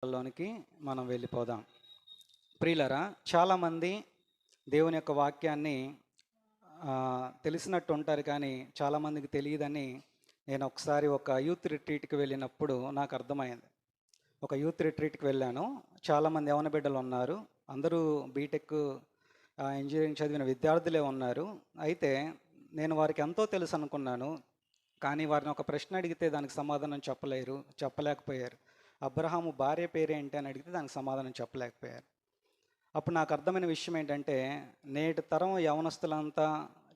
మాటల్లోనికి మనం వెళ్ళిపోదాం. ప్రియులరా, చాలామంది దేవుని యొక్క వాక్యాన్ని తెలిసినట్టు ఉంటారు, కానీ చాలామందికి తెలియదని నేను ఒకసారి ఒక యూత్ రిట్రీట్కి వెళ్ళినప్పుడు నాకు అర్థమైంది. ఒక యూత్ రిట్రీట్కి వెళ్ళాను. చాలామంది యవన బిడ్డలు ఉన్నారు. అందరూ బీటెక్ ఇంజనీరింగ్ చదివిన విద్యార్థులే ఉన్నారు. అయితే నేను వారికి ఎంతో తెలుసు అనుకున్నాను, కానీ వారిని ఒక ప్రశ్న అడిగితే దానికి సమాధానం చెప్పలేకపోయారు. అబ్రహాము భార్య పేరేంటి అని అడిగితే దానికి సమాధానం చెప్పలేకపోయారు. అప్పుడు నాకు అర్థమైన విషయం ఏంటంటే, నేటి తరం యవనస్తులంతా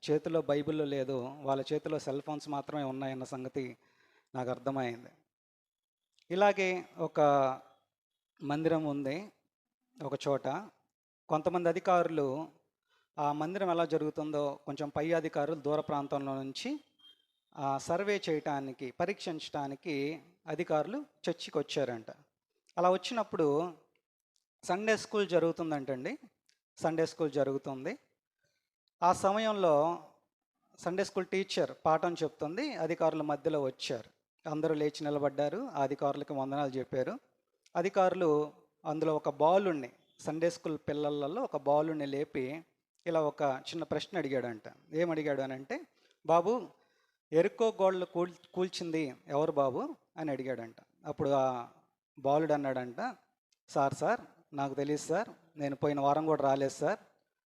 చేతిలో బైబిల్లో లేదు, వాళ్ళ చేతిలో సెల్ ఫోన్స్ మాత్రమే ఉన్నాయన్న సంగతి నాకు అర్థమైంది. ఇలాగే ఒక మందిరం ఉంది ఒక చోట. కొంతమంది అధికారులు ఆ మందిరం ఎలా జరుగుతుందో కొంచెం పై అధికారులు దూర ప్రాంతంలో నుంచి సర్వే చేయటానికి, పరీక్షించడానికి అధికారులు చర్చికి వచ్చారంట. అలా వచ్చినప్పుడు సండే స్కూల్ జరుగుతుందంటండి. సండే స్కూల్ జరుగుతుంది. ఆ సమయంలో సండే స్కూల్ టీచర్ పాఠం చెప్తుంది. అధికారుల మధ్యలో వచ్చారు. అందరూ లేచి నిలబడ్డారు. ఆ అధికారులకు వందనాలు చెప్పారు. అధికారులు అందులో ఒక బాలుణ్ణి, సండే స్కూల్ పిల్లలలో ఒక బాలుణ్ణి లేపి ఇలా ఒక చిన్న ప్రశ్న అడిగాడంట. ఏమడిగాడు అని అంటే, బాబు, ఎరుకో గోడలు కూల్చింది ఎవరు బాబు అని అడిగాడంట. అప్పుడు ఆ బాలుడు అన్నాడంట, సార్ నాకు తెలియదు సార్, నేను పోయిన వారం కూడా రాలేదు సార్,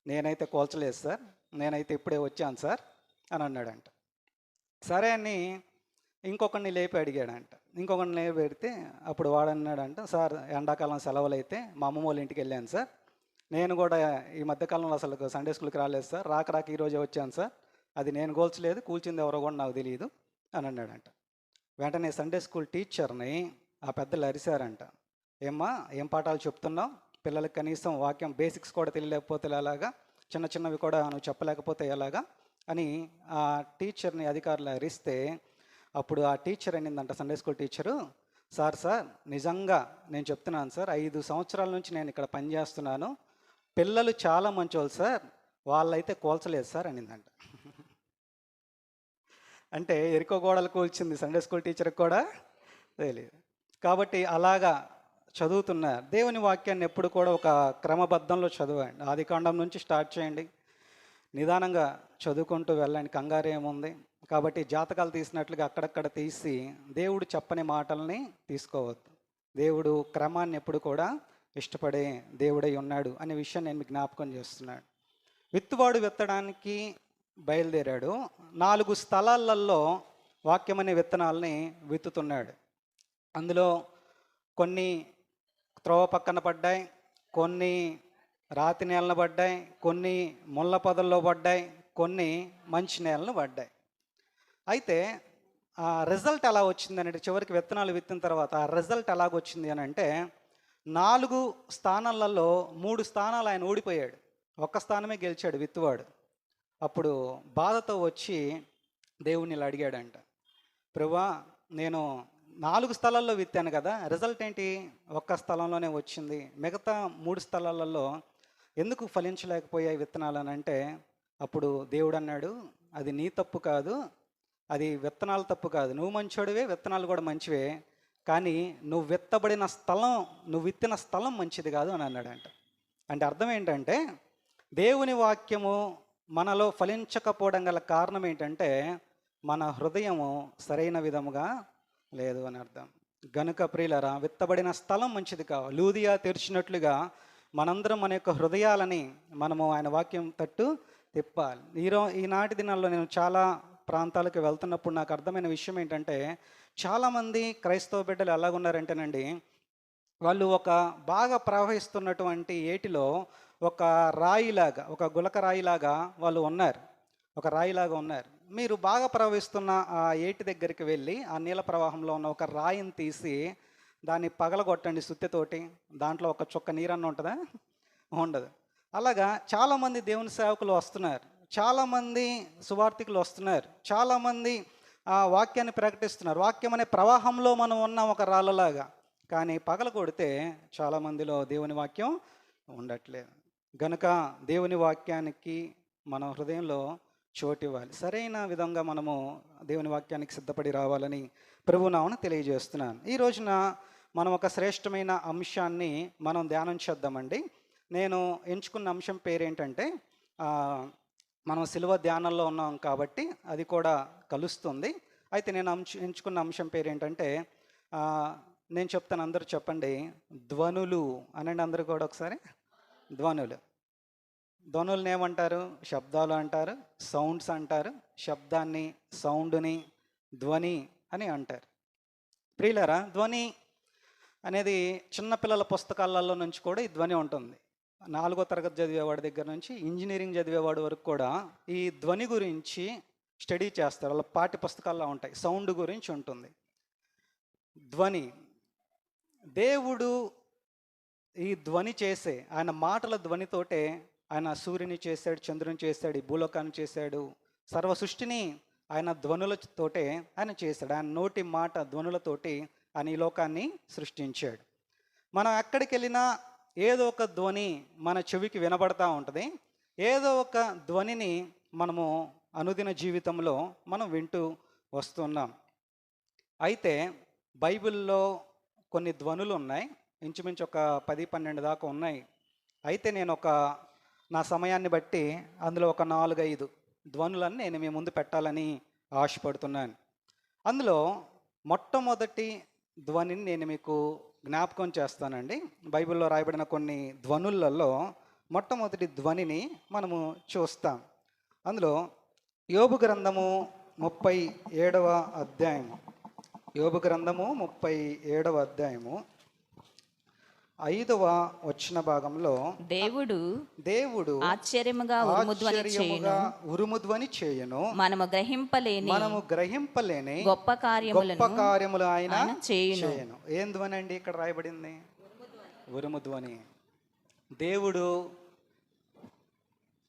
నేనైతే కోల్చలేదు సార్, నేనైతే ఇప్పుడే వచ్చాను సార్ అని అన్నాడంట. సరే అని ఇంకొకరిని లేపి అడిగాడంట. ఇంకొకరిని లేపి పెడితే అప్పుడు వాడన్నాడంట, సార్ ఎండాకాలం సెలవులు అయితే మా అమ్మమ్మ వాళ్ళ ఇంటికి వెళ్ళాను సార్, నేను కూడా ఈ మధ్యకాలంలో అసలు సండే స్కూల్కి రాలేదు సార్, రాక ఈరోజే వచ్చాను సార్, అది నేను కోల్చలేదు, కూల్చింది ఎవరో కూడా నాకు తెలియదు అని అన్నాడంట. వెంటనే సండే స్కూల్ టీచర్ని ఆ పెద్దలు అరిశారంట, ఏం పాఠాలు చెప్తున్నావు, పిల్లలకి కనీసం వాక్యం బేసిక్స్ కూడా తెలియలేకపోతే ఎలాగా, చిన్నవి కూడా నువ్వు చెప్పలేకపోతే ఎలాగా అని ఆ టీచర్ని అధికారులు అరిస్తే, అప్పుడు ఆ టీచర్ అనిందంట, సండే స్కూల్ టీచరు, సార్ నిజంగా నేను చెప్తున్నాను సార్, 5 సంవత్సరాల నుంచి నేను ఇక్కడ పనిచేస్తున్నాను, పిల్లలు చాలా మంచోళ్ళు సార్, వాళ్ళైతే కోల్చలేదు సార్ అనిందంట. అంటే ఎరుకో గోడలు కూల్చింది సండే స్కూల్ టీచర్కి కూడా తెలియదు. కాబట్టి అలాగా చదువుతున్నారు. దేవుని వాక్యాన్ని ఎప్పుడు కూడా ఒక క్రమబద్ధంలో చదవండి. ఆదికాండం నుంచి స్టార్ట్ చేయండి, నిదానంగా చదువుకుంటూ వెళ్ళండి, కంగారు ఏముంది. కాబట్టి జాతకాలు తీసినట్లుగా అక్కడక్కడ తీసి దేవుడు చెప్పని మాటల్ని తీసుకోవద్దు. దేవుడు క్రమాన్ని ఎప్పుడు కూడా ఇష్టపడే దేవుడై ఉన్నాడు అనే విషయం నేను మీకు జ్ఞాపకం చేస్తున్నాను. విత్తువాడు విత్తడానికి బయలుదేరాడు. 4 స్థలాలలో వాక్యం అనే విత్తనాలని విత్తుతున్నాడు. అందులో కొన్ని త్రోవ పక్కన పడ్డాయి, కొన్ని రాతి నేలను పడ్డాయి, కొన్ని ముళ్ళ పొదల్లో పడ్డాయి, కొన్ని మంచి నేలను పడ్డాయి. అయితే ఆ రిజల్ట్ ఎలా వచ్చింది అంటే, చివరికి విత్తనాలు విత్తిన తర్వాత ఆ రిజల్ట్ ఎలాగొచ్చింది అని అంటే, 4 స్థానాలలో 3 స్థానాలు ఆయన ఓడిపోయాడు, 1 స్థానమే గెలిచాడు విత్తువాడు. అప్పుడు బాధతో వచ్చి దేవుణ్ణి ఇలా అడిగాడంట, ప్రభువా, నేను 4 స్థలాల్లో విత్తాను కదా, రిజల్ట్ ఏంటి, 1 స్థలంలోనే వచ్చింది, మిగతా 3 స్థలాలలో ఎందుకు ఫలించలేకపోయాయి విత్తనాలు అని అంటే, అప్పుడు దేవుడు అన్నాడు, అది నీ తప్పు కాదు, అది విత్తనాల తప్పు కాదు, నువ్వు మంచోడివే, విత్తనాలు కూడా మంచివే, కానీ నువ్వు విత్తిన స్థలం మంచిది కాదు అని అన్నాడంట. అంటే అర్థం ఏంటంటే, దేవుని వాక్యము మనలో ఫలించకపోవడం గల కారణం ఏంటంటే, మన హృదయము సరైన విధముగా లేదు అని అర్థం. గనుక ప్రియులరా, విత్తబడిన స్థలం మంచిది కావాలి. లూదియా తెరిచినట్లుగా మనందరం మన యొక్క హృదయాలని మనము ఆయన వాక్యం తట్టు తిప్పాలి. ఈనాటి దినాల్లో నేను చాలా ప్రాంతాలకు వెళ్తున్నప్పుడు నాకు అర్థమైన విషయం ఏంటంటే, చాలామంది క్రైస్తవ బిడ్డలు ఎలాగున్నారంటేనండి, వాళ్ళు ఒక బాగా ప్రవహిస్తున్నటువంటి ఏటిలో ఒక రాయిలాగా, ఒక గులక రాయిలాగా వాళ్ళు ఉన్నారు, ఒక రాయిలాగా ఉన్నారు. మీరు బాగా ప్రవహిస్తున్న ఆ ఏటి దగ్గరికి వెళ్ళి ఆ నీళ్ళ ప్రవాహంలో ఉన్న ఒక రాయిని తీసి దాన్ని పగలగొట్టండి సుత్తెతోటి, దాంట్లో ఒక చుక్క నీరన్న ఉంటుందా? ఉండదు. అలాగా చాలామంది దేవుని సేవకులు వస్తున్నారు, చాలామంది సువార్థికులు వస్తున్నారు, చాలామంది ఆ వాక్యాన్ని ప్రకటిస్తున్నారు. వాక్యం అనే ప్రవాహంలో మనం ఉన్నాం ఒక రాళ్ళలాగా, కానీ పగల కొడితే చాలామందిలో దేవుని వాక్యం ఉండట్లేదు. గనుక దేవుని వాక్యానికి మన హృదయంలో చోటు ఇవ్వాలి. సరైన విధంగా మనము దేవుని వాక్యానికి సిద్ధపడి రావాలని ప్రభునామమున తెలియజేస్తున్నాను. ఈ రోజున మనం ఒక శ్రేష్టమైన అంశాన్ని మనం ధ్యానం చేద్దామండి. నేను ఎంచుకున్న అంశం పేరేంటంటే, మనం సిలువ ధ్యానంలో ఉన్నాం కాబట్టి అది కూడా కలుస్తుంది. అయితే నేను ఎంచుకున్న అంశం పేరేంటంటే, నేను చెప్తాను, అందరూ చెప్పండి. ధ్వనులు అనండి అందరూ కూడా ఒకసారి. ధ్వనులు. ధ్వనులను ఏమంటారు? శబ్దాలు అంటారు, సౌండ్స్ అంటారు. శబ్దాన్ని, సౌండ్ని ధ్వని అని అంటారు. ప్రియులారా, ధ్వని అనేది చిన్నపిల్లల పుస్తకాలలో నుంచి కూడా ఈ ధ్వని ఉంటుంది. 4వ తరగతి చదివేవాడి దగ్గర నుంచి ఇంజనీరింగ్ చదివేవాడి వరకు కూడా ఈ ధ్వని గురించి స్టడీ చేస్తారు. వాళ్ళ పాఠ్య పుస్తకాల్లో ఉంటాయి. సౌండ్ గురించి ఉంటుంది. ధ్వని, దేవుడు ఈ ధ్వని చేసే, ఆయన మాటల ధ్వనితోటే ఆయన సూర్యుని చేశాడు, చంద్రుని చేశాడు, ఈ భూలోకాన్ని చేశాడు. సర్వ సృష్టిని ఆయన ధ్వనులతోటే ఆయన చేశాడు. ఆయన నోటి మాట ధ్వనులతోటి ఆయన ఈ లోకాన్ని సృష్టించాడు. మనం ఎక్కడికి వెళ్ళినా ఏదో ఒక ధ్వని మన చెవికి వినబడతా ఉంటుంది. ఏదో ఒక ధ్వనిని మనము అనుదిన జీవితంలో మనం వింటూ వస్తున్నాం. అయితే బైబిల్లో కొన్ని ధ్వనులు ఉన్నాయి, ఇంచుమించు ఒక 10-12 దాకా ఉన్నాయి. అయితే నేను నా సమయాన్ని బట్టి అందులో ఒక 4-5 ధ్వనులను నేను మీ ముందు పెట్టాలని ఆశపడుతున్నాను. అందులో మొట్టమొదటి ధ్వనిని నేను మీకు జ్ఞాపకం చేస్తానండి. బైబిల్లో రాయబడిన కొన్ని ధ్వనులలో మొట్టమొదటి ధ్వనిని మనము చూస్తాం. అందులో యోబు గ్రంథము 37వ అధ్యాయము, యోబు గ్రంథము 37వ అధ్యాయము 5వ వచన భాగంలో, దేవుడు ఆశ్చర్యముగా ఉరుముధ్వని చేయును, మనము గ్రహింపలేని గొప్ప కార్యములు ఆయన చేయును. ఏం ధ్వని అండి ఇక్కడ రాయబడింది? ఉరుముధ్వని. దేవుడు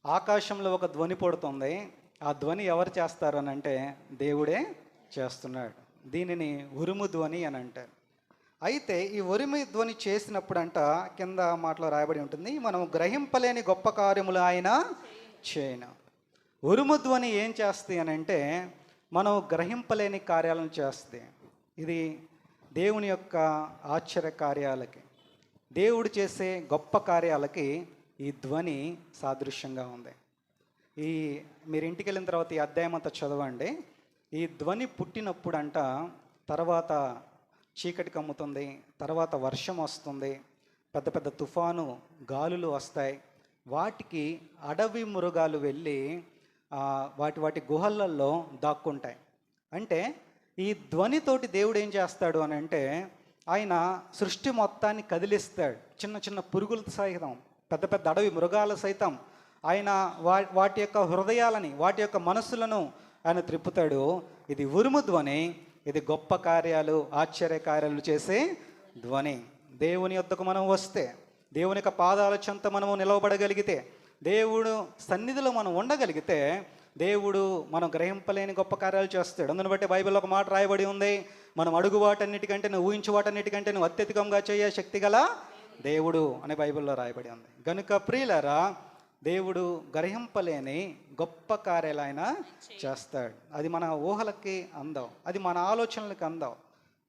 ఆకాశంలో ఒక ధ్వని పడుతుంది. ఆ ధ్వని ఎవరు చేస్తారు అని అంటే దేవుడే చేస్తున్నాడు. దీనిని ఉరుముధ్వని అని అంటారు. అయితే ఈ ఉరుము ధ్వని చేసినప్పుడు అంట, కింద మాటలో రాయబడి ఉంటుంది, మనం గ్రహింపలేని గొప్ప కార్యములు ఆయన చేయను. ఉరుము ధ్వని ఏం చేస్తాయి అని అంటే, మనం గ్రహింపలేని కార్యాలను చేస్తాయి. ఇది దేవుని యొక్క ఆశ్చర్య కార్యాలకి, దేవుడు చేసే గొప్ప కార్యాలకి ఈ ధ్వని సాదృశ్యంగా ఉంది. మీరు ఇంటికి వెళ్ళిన తర్వాత ఈ అధ్యాయం అంతా చదవండి. ఈ ధ్వని పుట్టినప్పుడు అంట, తర్వాత చీకటి కమ్ముతుంది, తర్వాత వర్షం వస్తుంది, పెద్ద పెద్ద తుఫాను గాలులు వస్తాయి. వాటికి అడవి మృగాలు వెళ్ళి వాటి గుహలల్లో దాక్కుంటాయి. అంటే ఈ ధ్వనితోటి దేవుడు ఏం చేస్తాడు అని అంటే, ఆయన సృష్టి మొత్తాన్ని కదిలిస్తాడు. చిన్న చిన్న పురుగుల సైతం, పెద్ద పెద్ద అడవి మృగాల సైతం ఆయన వాటి యొక్క హృదయాలని, వాటి యొక్క మనస్సులను ఆయన త్రిప్పుతాడు. ఇది ఉరుము ధ్వని. ఇది గొప్ప కార్యాలు, ఆశ్చర్య కార్యాలు చేసే ధ్వని. దేవుని యొద్దకు మనం వస్తే, దేవుని యొక్క పాదాల చెంత మనము నిలవబడగలిగితే, దేవుడు సన్నిధిలో మనం ఉండగలిగితే, దేవుడు మనం గ్రహింపలేని గొప్ప కార్యాలు చేస్తాడు. అందుని బట్టి బైబిల్లో ఒక మాట రాయబడి ఉంది, మనం అడుగు వాటన్నిటికంటే, నువ్వు ఊహించు వాటన్నిటికంటే నువ్వు అత్యధికంగా చేయ శక్తి గల దేవుడు అని బైబిల్లో రాయబడి ఉంది. కనుక ప్రియులారా, దేవుడు గ్రహింపలేని గొప్ప కార్యాలు ఆయన చేస్తాడు. అది మన ఊహలకి అందం, అది మన ఆలోచనలకి అందం.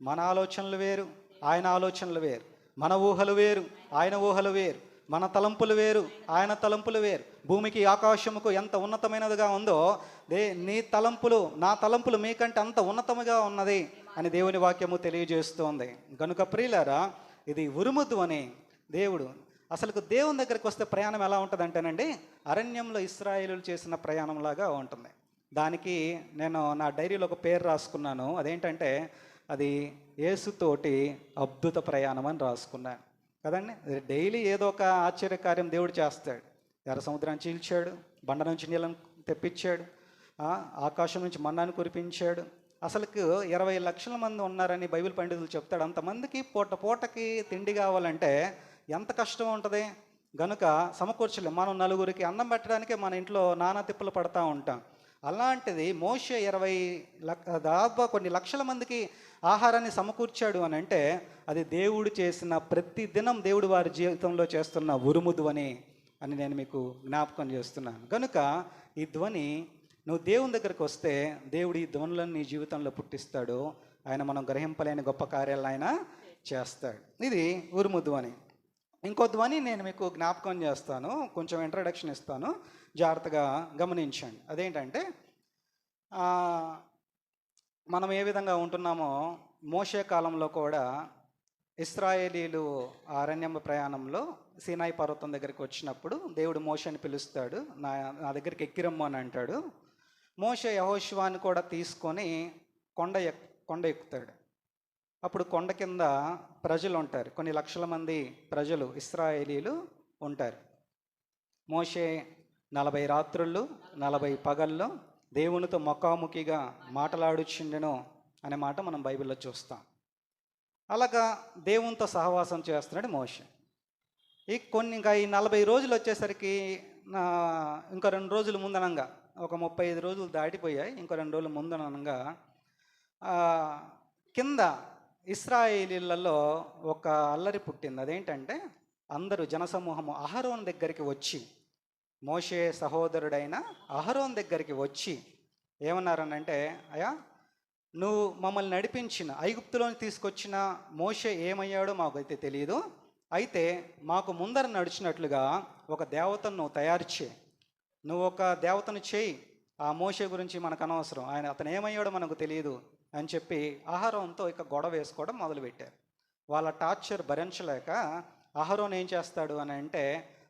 మన ఆలోచనలు వేరు, ఆయన ఆలోచనలు వేరు. మన ఊహలు వేరు, ఆయన ఊహలు వేరు. మన తలంపులు వేరు, ఆయన తలంపులు వేరు. భూమికి ఆకాశముకు ఎంత ఉన్నతమైనదిగా ఉందో, నీ తలంపులు నా తలంపులు మీకంటే అంత ఉన్నతముగా ఉన్నది అని దేవుని వాక్యము తెలియజేస్తోంది. కనుక ప్రియులారా, ఇది ఉరుము ధ్వని. దేవుడు అసలు దేవుని దగ్గరికి వస్తే ప్రయాణం ఎలా ఉంటుంది అంటేనండి, అరణ్యంలో ఇశ్రాయేలులు చేసిన ప్రయాణంలాగా ఉంటుంది. దానికి నేను నా డైరీలో ఒక పేరు రాసుకున్నాను. అదేంటంటే, అది యేసుతోటి అద్భుత ప్రయాణం అని రాసుకున్నాను కదండి. డైలీ ఏదో ఒక ఆశ్చర్యకార్యం దేవుడు చేస్తాడు. ఎర్ర సముద్రాన్ని చీల్చాడు, బండ నుంచి నీళ్ళను తెప్పించాడు, ఆకాశం నుంచి మన్నాను కురిపించాడు. అసలుకు 20 లక్షల మంది ఉన్నారని బైబిల్ పండితులు చెప్తాడు. అంతమందికి పూటకి తిండి కావాలంటే ఎంత కష్టం ఉంటుంది. గనుక సమకూర్చలేం. మనం నలుగురికి అన్నం పెట్టడానికే మన ఇంట్లో నానా తిప్పలు పడతా ఉంటాం. అలాంటిది మోషే దాదాపు కొన్ని లక్షల మందికి ఆహారాన్ని సమకూర్చాడు అని అంటే, అది దేవుడు చేసిన ప్రతి దినం దేవుడు వారి జీవితంలో చేస్తున్న ఉరుము ధ్వని అని నేను మీకు జ్ఞాపకం చేస్తున్నాను. కనుక ఈ ధ్వని, నువ్వు దేవుని దగ్గరికి వస్తే దేవుడు ఈ ధ్వనులను నీ జీవితంలో పుట్టిస్తాడు. ఆయన మనం గ్రహింపలేని గొప్ప కార్యాలను ఆయన చేస్తాడు. ఇది ఉరుము ధ్వని. ఇంకో ధ్వని నేను మీకు జ్ఞాపకం చేస్తాను, కొంచెం ఇంట్రడక్షన్ ఇస్తాను, జాగ్రత్తగా గమనించండి. అదేంటంటే మనం ఏ విధంగా ఉంటున్నామో మోషే కాలంలో కూడా ఇశ్రాయేలీలు అరణ్య ప్రయాణంలో సీనాయి పర్వతం దగ్గరికి వచ్చినప్పుడు దేవుడు మోషేని పిలుస్తాడు, నా దగ్గరికి ఎక్కిరమ్ము అని అంటాడు. మోషే యెహోషువని కూడా తీసుకొని కొండ ఎక్కుతాడు. అప్పుడు కొండ కింద ప్రజలు ఉంటారు, కొన్ని లక్షల మంది ప్రజలు ఇశ్రాయేలీలు ఉంటారు. మోషే 40 రాత్రులు 40 పగళ్ళు దేవునితో ముఖాముఖిగా మాట్లాడుచుండెను అనే మాట మనం బైబిల్లో చూస్తాం. అలాగా దేవునితో సహవాసం చేస్తున్నాడు మోషే. ఇంకా ఈ 40 రోజులు వచ్చేసరికి ఇంకా 2 రోజులు ముందనంగా, ఒక 35 రోజులు దాటిపోయాయి, ఇంకో 2 రోజులు ముందనంగా కింద ఇశ్రాయేలీలలో ఒక అల్లరి పుట్టింది. అదేంటంటే అందరూ జనసమూహము అహరోను దగ్గరికి వచ్చి, మోషే సహోదరుడైన అహరోను దగ్గరికి వచ్చి ఏమన్నారనంటే, అయ్యా నువ్వు మమ్మల్ని నడిపించిన ఐగుప్తులోని తీసుకొచ్చిన మోషే ఏమయ్యాడో మాకైతే తెలియదు, అయితే మాకు ముందర నడిచినట్లుగా ఒక దేవతను నువ్వు తయారు చేయి, నువ్వు ఒక దేవతను చేయి, ఆ మోషే గురించి మనకు అనవసరం, అతను ఏమయ్యాడో మనకు తెలియదు అని చెప్పి అహరోన్తో ఇక గొడవ వేసుకోవడం మొదలుపెట్టారు. వాళ్ళ టార్చర్ భరించలేక అహరోన్ ఏం చేస్తాడు అని అంటే,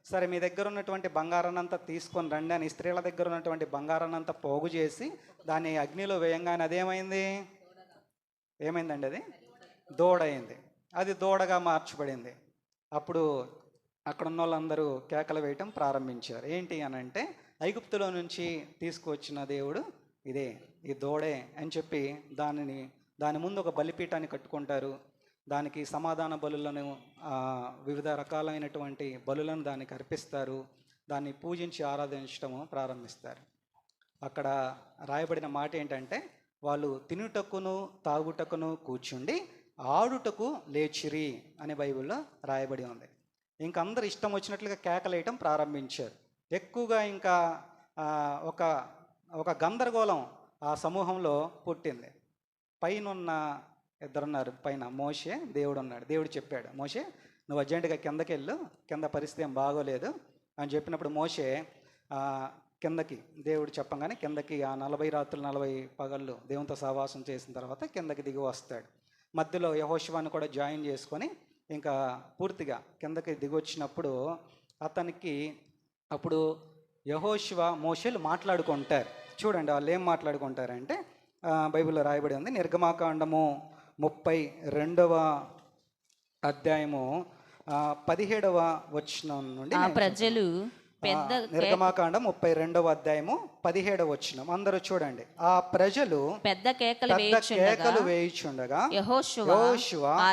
సరే మీ దగ్గర ఉన్నటువంటి బంగారాన్నంతా తీసుకొని రండి అని స్త్రీల దగ్గర ఉన్నటువంటి బంగారాన్నంతా పోగు చేసి దాన్ని అగ్నిలో వేయంగానే ఏమైందండి, అది దూడైంది. అది దూడగా మార్చబడింది. అప్పుడు అక్కడ ఉన్న వాళ్ళందరూ కేకలు వేయటం ప్రారంభించారు. ఏంటి అని అంటే, ఐగుప్తులో నుంచి తీసుకువచ్చిన దేవుడు ఇదే, ఈ దూడే అని చెప్పి దాని ముందు ఒక బలిపీఠాన్ని కట్టుకుంటారు. దానికి సమాధాన బలులను, వివిధ రకాలైనటువంటి బలులను దానికి అర్పిస్తారు. దాన్ని పూజించి ఆరాధించడము ప్రారంభిస్తారు. అక్కడ రాయబడిన మాట ఏంటంటే, వాళ్ళు తినుటకును తాగుటకును కూర్చుండి ఆడుటకు లేచిరి అని బైబిల్లో రాయబడి ఉంది. ఇంకా అందరు ఇష్టం వచ్చినట్లుగా కేకలేయటం ప్రారంభించారు. ఎక్కువగా ఇంకా ఒక గందరగోళం ఆ సమూహంలో పుట్టింది. పైనున్న ఇద్దరున్నారు, పైన మోషే, దేవుడు ఉన్నాడు. దేవుడు చెప్పాడు, మోషే నువ్వు అర్జెంటుగా కిందకి వెళ్ళు, కింద పరిస్థితి ఏం బాగోలేదు అని చెప్పినప్పుడు మోషే కిందకి, దేవుడు చెప్పగానే కిందకి ఆ 40 రాత్రులు 40 పగళ్ళు దేవునితో సహవాసం చేసిన తర్వాత కిందకి దిగి వస్తాడు. మధ్యలో యెహోషువని కూడా జాయిన్ చేసుకొని ఇంకా పూర్తిగా కిందకి దిగి వచ్చినప్పుడు అప్పుడు యెహోషువ మోషేలు మాట్లాడుకుంటారు. చూడండి వాళ్ళు ఏం మాట్లాడుకుంటారంటే, బైబిల్లో రాయబడి ఉంది, నిర్గమాకాండము 32వ అధ్యాయము 17వ వచనం నుండి. ప్రజలు నిర్గమాకాండం 32వ అధ్యాయము 17వ వచనం అందరూ చూడండి. ఆ ప్రజలు పెద్ద కేకలు వేయుచుండగా యెహోషువ ఆ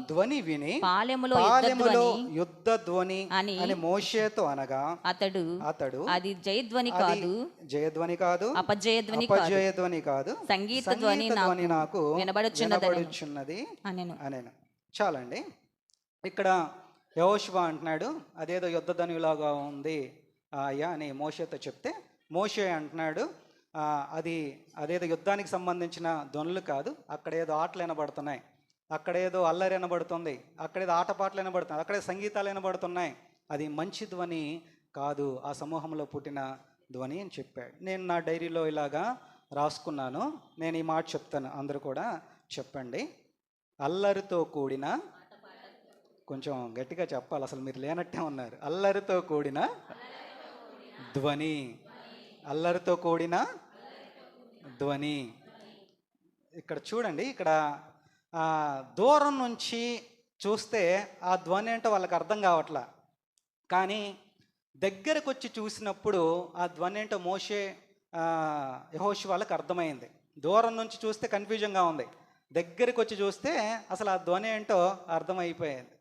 ధ్వని విని పాలెములో యుద్ధ ధ్వని అని మోషేతో అనగా, అతడు అది జయధ్వని కాదు అపజయధ్వని కాదు సంగీత ధ్వని నాకు వినబడుచున్నది అనేను. చాలండి. ఇక్కడ యెహోషువ అంటున్నాడు అదేదో యుద్ధ ధ్వనిలాగా ఉంది అయ్యా అని మోషేతో చెప్తే, మోషే అంటున్నాడు అదేదో యుద్ధానికి సంబంధించిన ధ్వనులు కాదు, అక్కడేదో ఆటలు వినబడుతున్నాయి, అక్కడేదో అల్లరి వినబడుతుంది, అక్కడేదో ఆటపాటలు వినబడుతున్నాయి, అక్కడే సంగీతాలు వినబడుతున్నాయి, అది మంచి ధ్వని కాదు, ఆ సమూహంలో పుట్టిన ధ్వని అని చెప్పాడు. నేను నా డైరీలో ఇలాగా రాసుకున్నాను, నేను ఈ మాట చెప్తాను, అందరూ కూడా చెప్పండి. అల్లరితో కూడిన, కొంచెం గట్టిగా చెప్పాలి, అసలు మీరు లేనట్టే ఉన్నారు, అల్లరితో కూడిన ధ్వని, అల్లరితో కూడిన ధ్వని. ఇక్కడ చూడండి, ఇక్కడ దూరం నుంచి చూస్తే ఆ ధ్వని అంటే వాళ్ళకి అర్థం కావట్లా, కానీ దగ్గరకు వచ్చి చూసినప్పుడు ఆ ధ్వని ఏంటో మోషే యెహోషువలకు అర్థమైంది. దూరం నుంచి చూస్తే కన్ఫ్యూజన్గా ఉంది, దగ్గరికి వచ్చి చూస్తే అసలు ఆ ధ్వని ఏంటో అర్థమైపోయింది.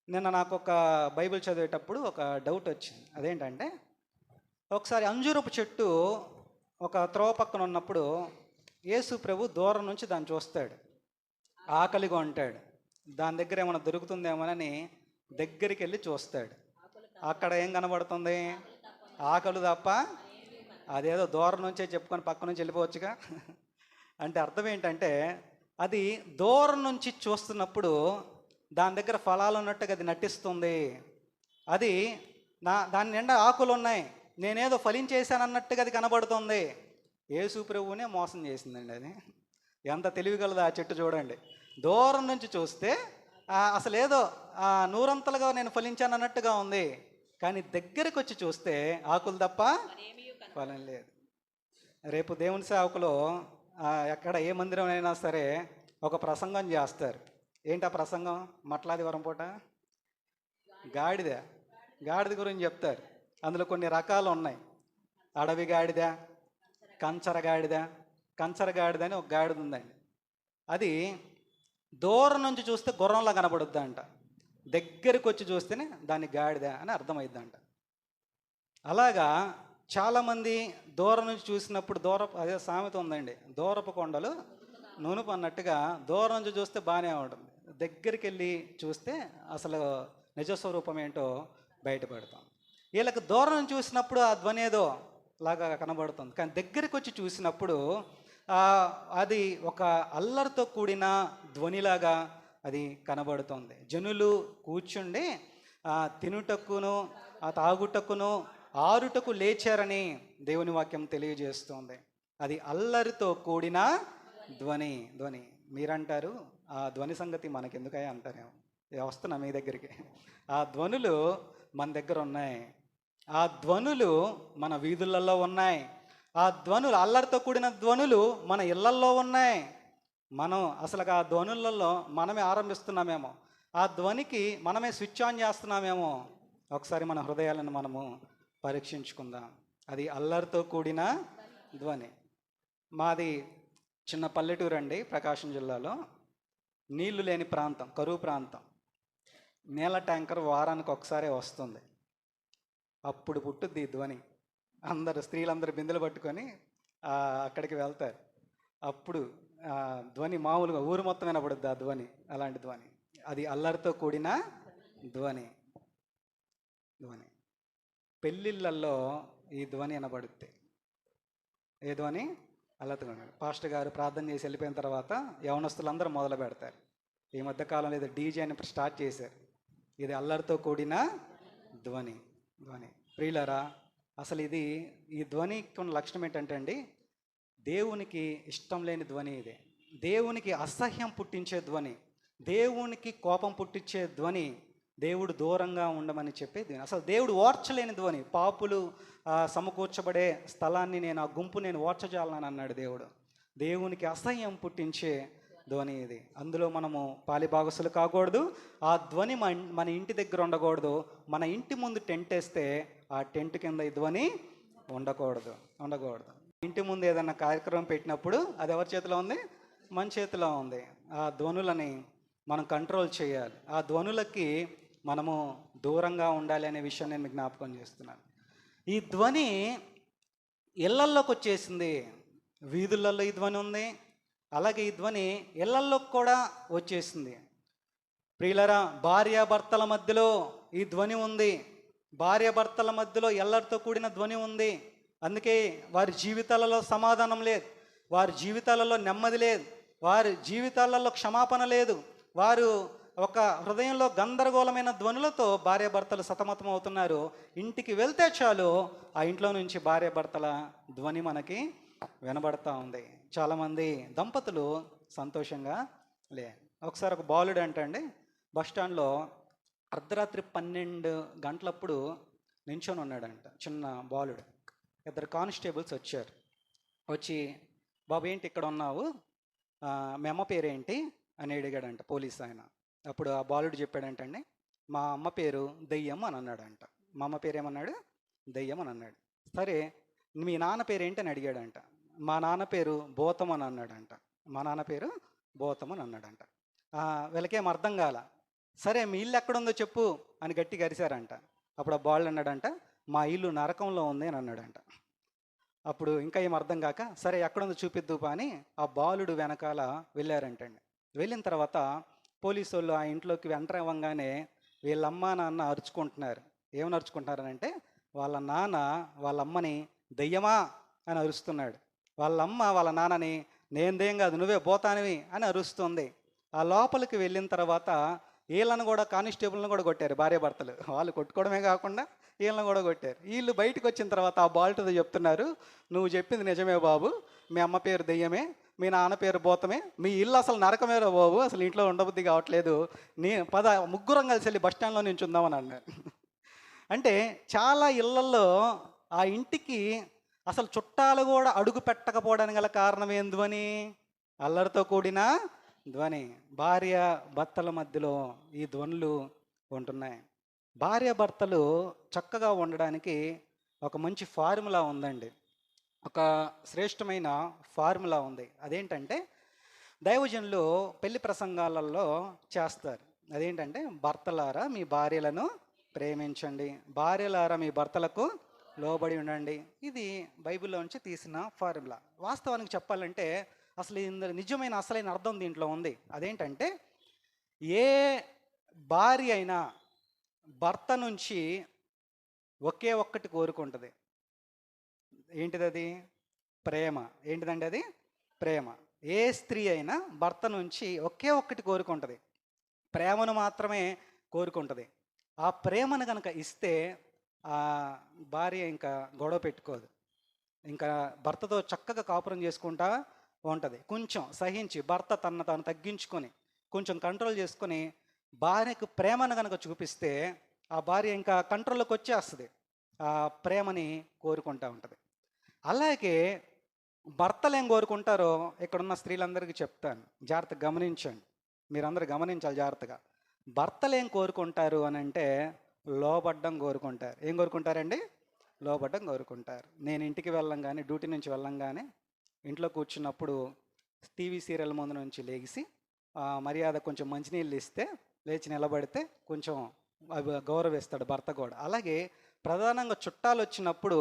నిన్న నాకు ఒక బైబిల్ చదివేటప్పుడు ఒక డౌట్ వచ్చింది. అదేంటంటే, ఒకసారి అంజూరపు చెట్టు ఒక త్రోవ పక్కన ఉన్నప్పుడు యేసు ప్రభు దూరం నుంచి దాన్ని చూస్తాడు, ఆకలిగా ఉంటాడు, దాని దగ్గర ఏమైనా దొరుకుతుందేమోనని దగ్గరికి వెళ్ళి చూస్తాడు. అక్కడ ఏం కనబడుతుంది? ఆకలి తప్ప, అదేదో దూరం నుంచే చెప్పుకొని పక్క నుంచి వెళ్ళిపోవచ్చుగా. అంటే అర్థం ఏంటంటే, అది దూరం నుంచి చూస్తున్నప్పుడు దాని దగ్గర ఫలాలు ఉన్నట్టుగా అది నటిస్తుంది. అది దాని నిండా ఆకులు ఉన్నాయి, నేనేదో ఫలించేశానన్నట్టుగా అది కనబడుతుంది. యేసు ప్రభువునే మోసం చేసిందండి అది. ఎంత తెలివిగలదో ఆ చెట్టు చూడండి. దూరం నుంచి చూస్తే అసలు ఏదో నూరంతలుగా నేను ఫలించాను అన్నట్టుగా ఉంది, కానీ దగ్గరికి వచ్చి చూస్తే ఆకులు తప్ప ఫలం లేదు. రేపు దేవుని సేవకులు ఎక్కడ ఏ మందిరం అయినా సరే ఒక ప్రసంగం చేస్తారు. ఏంటి ఆ ప్రసంగం? మట్లాదివారం పూట గాడిద గురించి చెప్తారు. అందులో కొన్ని రకాలు ఉన్నాయి. అడవి గాడిద, కంచర గాడిద అని ఒక గాడిద ఉందండి. అది దూరం నుంచి చూస్తే గుర్రంలా కనబడుద్ది అంట, దగ్గరికి వచ్చి చూస్తేనే దాన్ని గాడిద అని అర్థమైద్దంట. అలాగా చాలామంది దూరం నుంచి చూసినప్పుడు అదే సామెత ఉందండి, దూరపు కొండలు నునుపు అన్నట్టుగా దూరం నుంచి చూస్తే బాగానే ఉంటుంది, దగ్గరికి వెళ్ళి చూస్తే అసలు నిజస్వరూపం ఏంటో బయటపడతాం. వీళ్ళకి దూరం నుంచి చూసినప్పుడు ఆ ధ్వని ఏదో లాగా కనబడుతుంది, కానీ దగ్గరికి వచ్చి చూసినప్పుడు అది ఒక అల్లరితో కూడిన ధ్వనిలాగా అది కనబడుతుంది. జనులు కూర్చుండి తినుటకును తాగుటకును ఆరుటకు లేచారని దేవుని వాక్యం తెలియజేస్తుంది. అది అల్లరితో కూడిన ధ్వని. మీరంటారు ఆ ధ్వని సంగతి మనకెందుకయ్యా అంటారేమో. వస్తున్నా మీ దగ్గరికి. ఆ ధ్వనులు మన దగ్గర ఉన్నాయి, ఆ ధ్వనులు మన వీధులలో ఉన్నాయి, ఆ ధ్వనులు అల్లరితో కూడిన ధ్వనులు మన ఇళ్లల్లో ఉన్నాయి. మనం అసలు ఆ ధ్వనులలో మనమే ఆరంభిస్తున్నామేమో, ఆ ధ్వనికి మనమే స్విచ్ ఆన్ చేస్తున్నామేమో. ఒకసారి మన హృదయాలను మనము పరీక్షించుకుందాం. అది అల్లరితో కూడిన ధ్వని. మాది చిన్న పల్లెటూరు అండి, ప్రకాశం జిల్లాలో. నీళ్లు లేని ప్రాంతం, కరువు ప్రాంతం. నీళ్ళ ట్యాంకర్ వారానికి ఒకసారే వస్తుంది. అప్పుడు పుట్టుద్ది ఈ ధ్వని. స్త్రీలందరూ బిందెలు పట్టుకొని అక్కడికి వెళ్తారు. అప్పుడు ధ్వని మామూలుగా ఊరు మొత్తం వినపడుద్ది ఆ ధ్వని. అలాంటి ధ్వని, అది అల్లరితో కూడిన ధ్వని. పెళ్ళిళ్ళల్లో ఈ ధ్వని వినబడుద్ది. ఏ ధ్వని? అల్లరితో. పాస్టర్ గారు ప్రార్థన చేసి వెళ్ళిపోయిన తర్వాత యవనస్తులందరూ మొదలు పెడతారు. ఈ మధ్యకాలంలో ఏదో డీజే అని స్టార్ట్ చేశారు. ఇది అల్లరితో కూడిన ధ్వని. ప్రియులారా, అసలు ఈ ధ్వనికి ఉన్న లక్షణం ఏంటంటే అండి, దేవునికి ఇష్టం లేని ధ్వని ఇది. దేవునికి అసహ్యం పుట్టించే ధ్వని, దేవునికి కోపం పుట్టించే ధ్వని, దేవుడు దూరంగా ఉండమని చెప్పే ధ్వని, అసలు దేవుడు ఓర్చలేని ధ్వని. పాపులు సమకూర్చబడే స్థలాన్ని ఆ గుంపు నేను ఓర్చజాలని అన్నాడు దేవుడు. దేవునికి అసహ్యం పుట్టించే ధ్వని ఇది. అందులో మనము పాలిభాగస్తులు కాకూడదు. ఆ ధ్వని మన ఇంటి దగ్గర ఉండకూడదు. మన ఇంటి ముందు టెంట్ వేస్తే ఆ టెంట్ కింద ఈ ధ్వని ఉండకూడదు. ఇంటి ముందు ఏదైనా కార్యక్రమం పెట్టినప్పుడు అది ఎవరి చేతిలో ఉంది? మన చేతిలో ఉంది. ఆ ధ్వనులని మనం కంట్రోల్ చేయాలి. ఆ ధ్వనులకి మనము దూరంగా ఉండాలి అనే విషయాన్ని నేను మీకు జ్ఞాపకం చేస్తున్నాను. ఈ ధ్వని ఇళ్లల్లోకి వచ్చేసింది. వీధులలో ఈ ధ్వని ఉంది, అలాగే ఈ ధ్వని ఇళ్లల్లోకి కూడా వచ్చేసింది. ప్రియులరా, భార్యాభర్తల మధ్యలో ఈ ధ్వని ఉంది. భార్యాభర్తల మధ్యలో ఎల్లరితో కూడిన ధ్వని ఉంది. అందుకే వారి జీవితాలలో సమాధానం లేదు, వారి జీవితాలలో నెమ్మది లేదు, వారి జీవితాలలో క్షమాపణ లేదు. వారు ఒక హృదయంలో గందరగోళమైన ధ్వనులతో భార్యాభర్తలు సతమతం అవుతున్నారు. ఇంటికి వెళ్తే చాలు ఆ ఇంట్లో నుంచి భార్యాభర్తల ధ్వని మనకి వినబడతా ఉంది. చాలామంది దంపతులు సంతోషంగా ఒకసారి ఒక బాలుడు అంటండి, బస్టాండ్లో అర్ధరాత్రి 12 గంటలప్పుడు నించొని ఉన్నాడంట. చిన్న బాలుడు. 2 కానిస్టేబుల్స్ వచ్చారు. వచ్చి, బాబు ఏంటి ఇక్కడ ఉన్నావు, మీ అమ్మ పేరేంటి అని అడిగాడంట పోలీస్ ఆయన. అప్పుడు ఆ బాలుడు చెప్పాడంటండి, మా అమ్మ పేరు దెయ్యం అని అన్నాడంట. మా అమ్మ పేరు ఏమన్నాడు? దెయ్యం అని అన్నాడు. సరే, మీ నాన్న పేరేంటి అని అడిగాడంట. మా నాన్న పేరు భూతం అని అన్నాడంట. మా నాన్న పేరు భూతం అని అన్నాడంట. వీళ్ళకేం అర్థం కాల. సరే, మీ ఇల్లు ఎక్కడుందో చెప్పు అని గట్టిగా అరిశారంట. అప్పుడు ఆ బాలుడు అన్నాడంట, మా ఇల్లు నరకంలో ఉంది అని అన్నాడంట. అప్పుడు ఇంకా ఏం అర్థం కాక, సరే ఎక్కడుందో చూపిద్దుపా అని ఆ బాలుడు వెనకాల వెళ్ళారంటండి. వెళ్ళిన తర్వాత పోలీసు వాళ్ళు ఆ ఇంట్లోకి ఎంటర్ అవ్వగానే వీళ్ళమ్మ నాన్న అరుచుకుంటున్నారు. ఏమని అరుచుకుంటున్నారనంటే, వాళ్ళ నాన్న వాళ్ళ అమ్మని దెయ్యమా అని అరుస్తున్నాడు. వాళ్ళమ్మ వాళ్ళ నాన్నని నేందేం కాదు, నువ్వే పోతానివి అని అరుస్తుంది. ఆ లోపలికి వెళ్ళిన తర్వాత వీళ్ళని కూడా, కానిస్టేబుల్ని కూడా కొట్టారు భార్యాభర్తలు. వాళ్ళు కొట్టుకోవడమే కాకుండా వీళ్ళని కూడా కొట్టారు. వీళ్ళు బయటకు వచ్చిన తర్వాత ఆ బాల్టుతో చెప్తున్నారు, నువ్వు చెప్పింది నిజమే బాబు, మీ అమ్మ పేరు దెయ్యమే, మీ నాన్న పేరు భూతమే, మీ ఇల్లు అసలు నరకమేరా బాబు, అసలు ఇంట్లో ఉండబుద్ధి కావట్లేదు, పద ముగ్గురం కలిసి వెళ్ళి బస్ స్టాండ్లో నించుందామని అన్నారు. అంటే చాలా ఇళ్లల్లో ఆ ఇంటికి అసలు చుట్టాలు కూడా అడుగు పెట్టకపోవడానికి గల కారణం ఏం ధ్వని? అల్లరితో కూడిన ధ్వని. భార్య భర్తల మధ్యలో ఈ ధ్వనులు ఉంటున్నాయి. భార్య భర్తలు చక్కగా ఉండడానికి ఒక మంచి ఫార్ములా ఉందండి, ఒక శ్రేష్టమైన ఫార్ములా ఉంది. అదేంటంటే దైవజనులు పెళ్లి ప్రసంగాలలో చేస్తారు. అదేంటంటే, భర్తలారా మీ భార్యలను ప్రేమించండి, భార్యలారా మీ భర్తలకు లోబడి ఉండండి. ఇది బైబిల్లో నుంచి తీసిన ఫార్ములా. వాస్తవానికి చెప్పాలంటే అసలు ఇందులో నిజమైన అసలైన అర్థం దీంట్లో ఉంది. అదేంటంటే, ఏ భార్య అయినా భర్త నుంచి ఒకే ఒక్కటి కోరుకుంటుంది. ఏంటిది అది? ప్రేమ. ఏంటిదండి అది? ప్రేమ. ఏ స్త్రీ అయినా భర్త నుంచి ఒకే ఒక్కటి కోరుకుంటుంది, ప్రేమను మాత్రమే కోరుకుంటుంది. ఆ ప్రేమను కనుక ఇస్తే ఆ భార్య ఇంకా గొడవ పెట్టుకోదు, ఇంకా భర్తతో చక్కగా కాపురం చేసుకుంటా ఉంటుంది. కొంచెం సహించి భర్త తనను తాను తగ్గించుకొని కొంచెం కంట్రోల్ చేసుకొని భార్యకు ప్రేమను కనుక చూపిస్తే ఆ భార్య ఇంకా కంట్రోల్లోకి వచ్చేస్తుంది, ఆ ప్రేమని కోరుకుంటూ ఉంటుంది. అలాగే భర్తలు ఏం కోరుకుంటారో ఇక్కడున్న స్త్రీలందరికీ చెప్తాను, జాగ్రత్తగా గమనించండి, మీరందరూ గమనించాలి జాగ్రత్తగా. భర్తలు ఏం కోరుకుంటారు అని అంటే లోబడ్డం కోరుకుంటారు. ఏం కోరుకుంటారండి? లోబడ్డం కోరుకుంటారు. నేను ఇంటికి వెళ్ళంగానే, డ్యూటీ నుంచి వెళ్ళంగానే ఇంట్లో కూర్చున్నప్పుడు టీవీ సీరియల్ ముందు నుంచి లేచి మర్యాద కొంచెం మంచినీళ్ళు ఇస్తే లేచి నిలబడితే కొంచెం గౌరవిస్తాడు భర్త కూడా. అలాగే ప్రధానంగా చుట్టాలు వచ్చినప్పుడు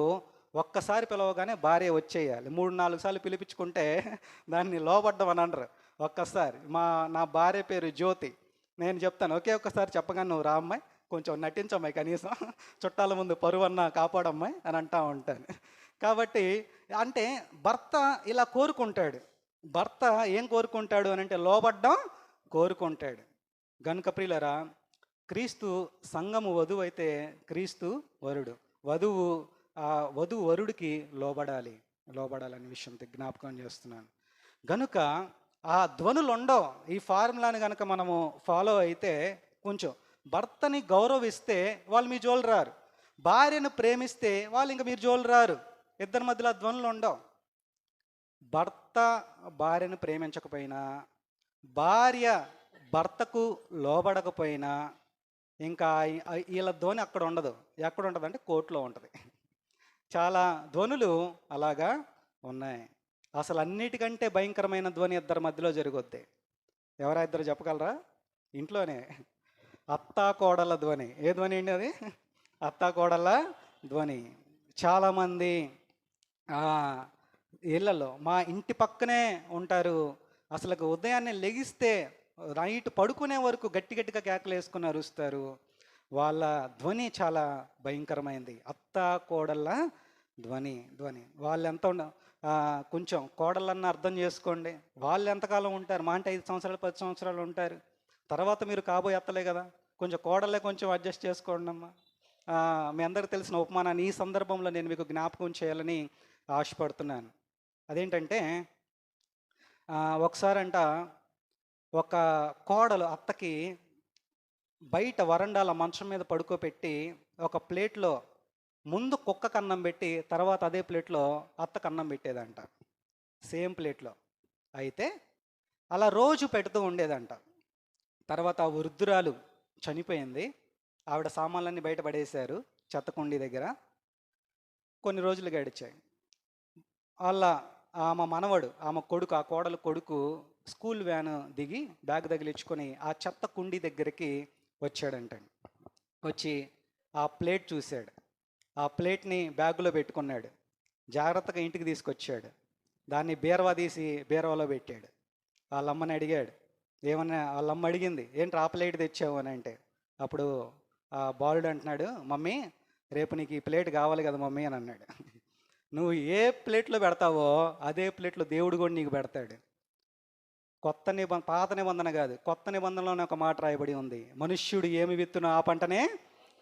ఒక్కసారి పిలవగానే భార్య వచ్చేయాలి. 3-4 సార్లు పిలిపించుకుంటే దాన్ని లోబడ్డం అని అనరు. ఒక్కసారి నా భార్య పేరు జ్యోతి, నేను చెప్తాను, ఒకే ఒక్కసారి చెప్పగానే నువ్వు రా అమ్మాయి, కొంచెం నటించమ్మాయి, కనీసం చుట్టాల ముందు పరువన్నా కాపాడమ్మాయి అని అంటూ ఉంటాను. కాబట్టి అంటే భర్త ఇలా కోరుకుంటాడు. భర్త ఏం కోరుకుంటాడు అని అంటే లోబడ్డం కోరుకుంటాడు. గనుక ప్రియులరా, క్రీస్తు సంఘము వధువు అయితే క్రీస్తు వరుడు. వధువు వరుడికి లోబడాలనే విషయం జ్ఞాపకం చేస్తున్నాను. గనుక ఆ ధ్వనులు ఉండవు. ఈ ఫార్ములాని కనుక మనము ఫాలో అయితే, కొంచెం భర్తని గౌరవిస్తే వాళ్ళు మీ జోలు రారు, భార్యను ప్రేమిస్తే వాళ్ళు ఇంకా మీరు జోలు రారు. ఇద్దరి మధ్యలో ధ్వనులు ఉండవు. భర్త భార్యను ప్రేమించకపోయినా, భార్య భర్తకు లోబడకపోయినా ఇంకా వీళ్ళ ధ్వని అక్కడ ఉండదు. ఎక్కడ ఉంటుంది అంటే కోర్టులో ఉంటుంది. చాలా ధ్వనులు అలాగా ఉన్నాయి. అసలు అన్నిటికంటే భయంకరమైన ధ్వని ఇద్దరి మధ్యలో జరుగుద్ది. ఎవరా ఇద్దరు చెప్పగలరా? ఇంట్లోనే అత్తా కోడళ్ళ ధ్వని. ఏ ధ్వని అండి అది? అత్తా కోడళ్ళ ధ్వని. చాలామంది ఇళ్ళలో మా ఇంటి పక్కనే ఉంటారు, అసలు ఉదయాన్నే లెగిస్తే నైట్ పడుకునే వరకు గట్టిగా కేకలు వేసుకుని అరుస్తారు. వాళ్ళ ధ్వని చాలా భయంకరమైంది. అత్తా కోడళ్ళ ధ్వని. వాళ్ళు ఎంత కొంచెం కోడళ్ళన్న అర్థం చేసుకోండి, వాళ్ళు ఎంతకాలం ఉంటారు? మా అంటే 5 సంవత్సరాలు 10 సంవత్సరాలు ఉంటారు. తర్వాత మీరు కాబోయే అత్తలే కదా, కొంచెం కోడళ్ళే కొంచెం అడ్జస్ట్ చేసుకోండి అమ్మా. మీ అందరికి తెలిసిన ఉపమానాన్ని ఈ సందర్భంలో నేను మీకు జ్ఞాపకం చేయాలని ఆశపడుతున్నాను. అదేంటంటే, ఒకసారంట ఒక కోడలు అత్తకి బయట వరండాల మంచం మీద పడుకోబెట్టి ఒక ప్లేట్లో ముందు కుక్కకు అన్నం పెట్టి తర్వాత అదే ప్లేట్లో అత్తకు అన్నం పెట్టేదంట, సేమ్ ప్లేట్లో. అయితే అలా రోజు పెడుతూ ఉండేదంట. తర్వాత ఆ వృద్ధురాలు చనిపోయింది. ఆవిడ సామాన్లన్నీ బయట పడేశారు చెత్తకుండీ దగ్గర. కొన్ని రోజులు గడిచాయి. ఆమె మనవడు, ఆమె కొడుకు, ఆ కోడలు కొడుకు స్కూల్ వ్యాన్ దిగి బ్యాగ్ తగిలించుకొని ఆ చెత్త కుండీ దగ్గరికి వచ్చాడంటండి. వచ్చి ఆ ప్లేట్ చూశాడు, ఆ ప్లేట్ని బ్యాగులో పెట్టుకున్నాడు, జాగ్రత్తగా ఇంటికి తీసుకొచ్చాడు, దాన్ని బీరవా తీసి బీరవాలో పెట్టాడు. వాళ్ళమ్మని అడిగాడు, ఏమన్నా? వాళ్ళమ్మ అడిగింది, ఏంటి ఆ ప్లేట్ తెచ్చావు అని అంటే, అప్పుడు ఆ బాలుడు అంటున్నాడు, మమ్మీ రేపు నీకు ఈ ప్లేట్ కావాలి కదా మమ్మీ అని అన్నాడు. నువ్వు ఏ ప్లేట్లో పెడతావో అదే ప్లేట్లో దేవుడు కూడా నీకు పెడతాడు. పాత నిబంధన కాదు, కొత్త నిబంధనలోనే ఒక మాట రాయబడి ఉంది, మనుష్యుడు ఏమి విత్తునో ఆ పంటనే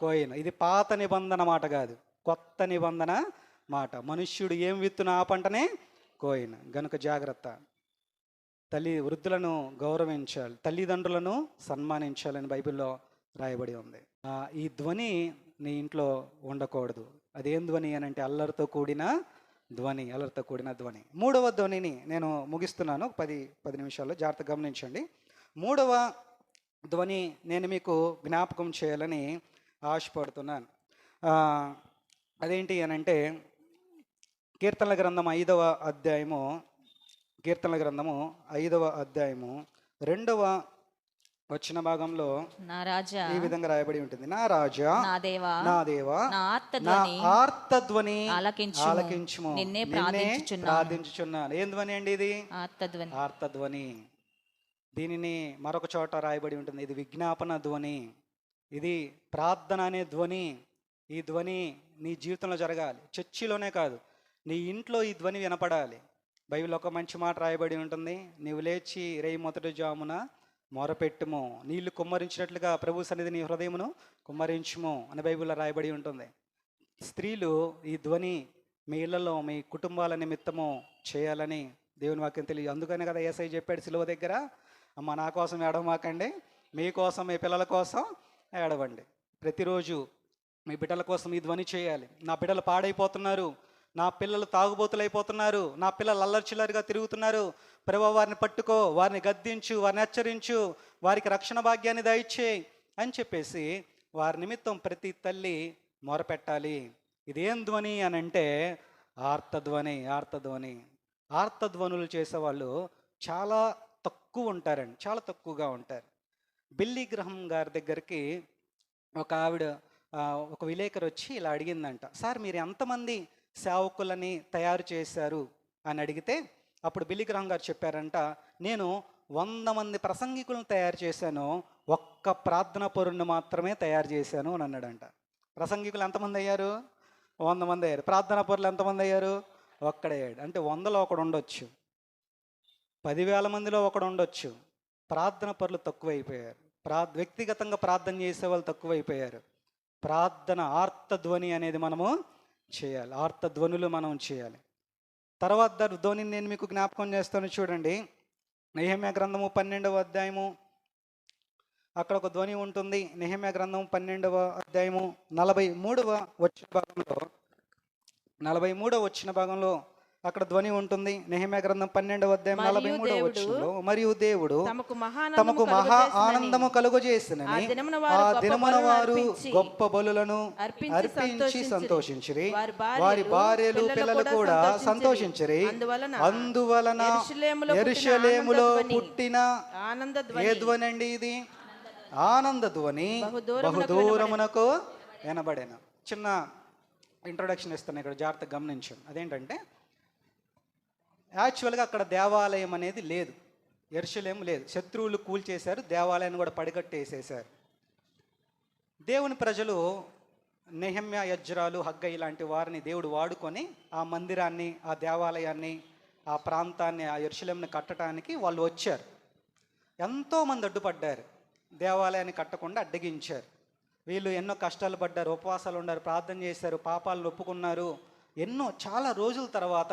కోయను. ఇది పాత నిబంధన మాట కాదు, కొత్త నిబంధన మాట. మనుష్యుడు ఏమి విత్తునో ఆ పంటనే కోయను. గనుక జాగ్రత్త. వృద్ధులను గౌరవించాలి, తల్లిదండ్రులను సన్మానించాలని బైబిల్లో రాయబడి ఉంది. ఈ ధ్వని నీ ఇంట్లో ఉండకూడదు. అదేం ధ్వని అని అంటే అల్లరితో కూడిన ధ్వని. మూడవ ధ్వనిని నేను ముగిస్తున్నాను, 10 నిమిషాల్లో, జాగ్రత్తగా గమనించండి. మూడవ ధ్వని నేను మీకు జ్ఞాపకం చేయాలని ఆశపడుతున్నాను. అదేంటి అని అంటే కీర్తనల గ్రంథం 5వ అధ్యాయము 2వ వచ్చిన భాగంలో నా రాజా ఈ విధంగా రాయబడి ఉంటుంది, నా రాజా, నా దేవా, నా ఆర్తధ్వని ఆలకించుము, నిన్నే ప్రార్థించుచున్నాను. ఏం ధ్వని అండి ఇది? ఆర్తధ్వని. దీనిని మరొక చోట రాయబడి ఉంటుంది, ఇది విజ్ఞాపన ధ్వని, ఇది ప్రార్థన అనే ధ్వని. ఈ ధ్వని నీ జీవితంలో జరగాలి, చర్చిలోనే కాదు, నీ ఇంట్లో ఈ ధ్వని వినపడాలి. బైబిల్ ఒక మంచి మాట రాయబడి ఉంటుంది, నీవు లేచి రేయి మొదటి జామున మొరపెట్టుము, నీళ్లు కుమ్మరించినట్లుగా ప్రభు సన్నిధి నీ హృదయమును కుమ్మరించుము అని బైబిల్లో రాయబడి ఉంటుంది. స్త్రీలు ఈ ధ్వని మీ ఇళ్లలో మీ కుటుంబాల నిమిత్తము చేయాలని దేవుని వాక్యం తెలియదు. అందుకనే కదా యేసయ్య చెప్పాడు సిలువ దగ్గర, అమ్మ నా కోసం ఏడవమాకండి, మీకోసం మీ పిల్లల కోసం ఏడవండి. ప్రతిరోజు మీ బిడ్డల కోసం ఈ ధ్వని చేయాలి. నా బిడ్డలు పాడైపోతున్నారు, నా పిల్లలు తాగుబోతులైపోతున్నారు, నా పిల్లలు అల్లరిచిల్లరిగా తిరుగుతున్నారు, ప్రభువా వారిని పట్టుకో, వారిని గద్దించు, వారిని హెచ్చరించు, వారికి రక్షణ భాగ్యాన్ని దయచేయి అని చెప్పేసి వారి నిమిత్తం ప్రతి తల్లి మొరపెట్టాలి. ఇదేం ధ్వని అని అంటే ఆర్తధ్వని. ఆర్తధ్వనులు చేసేవాళ్ళు చాలా తక్కువ ఉంటారండి, చాలా తక్కువగా ఉంటారు. బిల్లీ గ్రహం గారి దగ్గరికి ఒక విలేకరు వచ్చి ఇలా అడిగిందంట, సార్ మీరు ఎంతమంది సేవకులని తయారు చేశారు అని అడిగితే అప్పుడు బిల్లీ గ్రహం గారు చెప్పారంట, నేను 100 మంది ప్రసంగికులను తయారు చేశాను, ఒక్క ప్రార్థన పరుణ్ణి మాత్రమే తయారు చేశాను అని అన్నాడంట. ప్రసంగికులు ఎంతమంది అయ్యారు? 100 మంది అయ్యారు. ప్రార్థన పరులు ఎంతమంది అయ్యారు? ఒక్కడయ్యాడు. అంటే 100లో ఒకడు ఉండొచ్చు, 10,000 మందిలో ఒకడు ఉండొచ్చు. ప్రార్థన పరులు తక్కువైపోయారు, వ్యక్తిగతంగా ప్రార్థన చేసే వాళ్ళు తక్కువైపోయారు. ప్రార్థన ఆర్తధ్వని అనేది మనము చేయాలి, ఆర్తధ్వనులు మనం చేయాలి. తర్వాత ధ్వనిని నేను మీకు జ్ఞాపకం చేస్తాను, చూడండి. నెహెమ్యా గ్రంథము 12వ అధ్యాయము, అక్కడ ఒక ధ్వని ఉంటుంది. నెహెమ్యా గ్రంథం 12వ అధ్యాయము 43వ వచ్చిన భాగంలో అక్కడ ధ్వని ఉంటుంది. నెహెమ్యా గ్రంథం 12వ అధ్యాయం 43వ వచనంలో, మరియు దేవుడు తమకు మహా ఆనందము కలుగజేసినని ఆ దినమున వారు గొప్ప బలులను అర్పించి సంతోషించిరి, వారి భార్యలు పిల్లలు కూడా సంతోషించిరి. అందువలన యెరూషలేములో పుట్టిన ఏ ధ్వని అండి ఇది? ఆనంద ధ్వని బహుదూరమునకు వినబడెను. చిన్న ఇంట్రొడక్షన్ ఇస్తాను, ఇక్కడ జాగ్రత్తగా గమనించాను. అదేంటంటే యాక్చువల్గా అక్కడ దేవాలయం అనేది లేదు, యెరూషలేము లేదు. శత్రువులు కూల్చేశారు, దేవాలయాన్ని కూడా పడిగట్టేసేసారు. దేవుని ప్రజలు నెహెమ్యా, యజ్రాలు, హగ్గయి లాంటి వారిని దేవుడు వాడుకొని ఆ మందిరాన్ని, ఆ దేవాలయాన్ని, ఆ ప్రాంతాన్ని, ఆ యెరూషలేముని కట్టడానికి వాళ్ళు వచ్చారు. ఎంతోమంది అడ్డుపడ్డారు, దేవాలయాన్ని కట్టకుండా అడ్డగించారు. వీళ్ళు ఎన్నో కష్టాలు పడ్డారు, ఉపవాసాలు ఉన్నారు, ప్రార్థన చేశారు, పాపాలను ఒప్పుకున్నారు. చాలా రోజుల తర్వాత,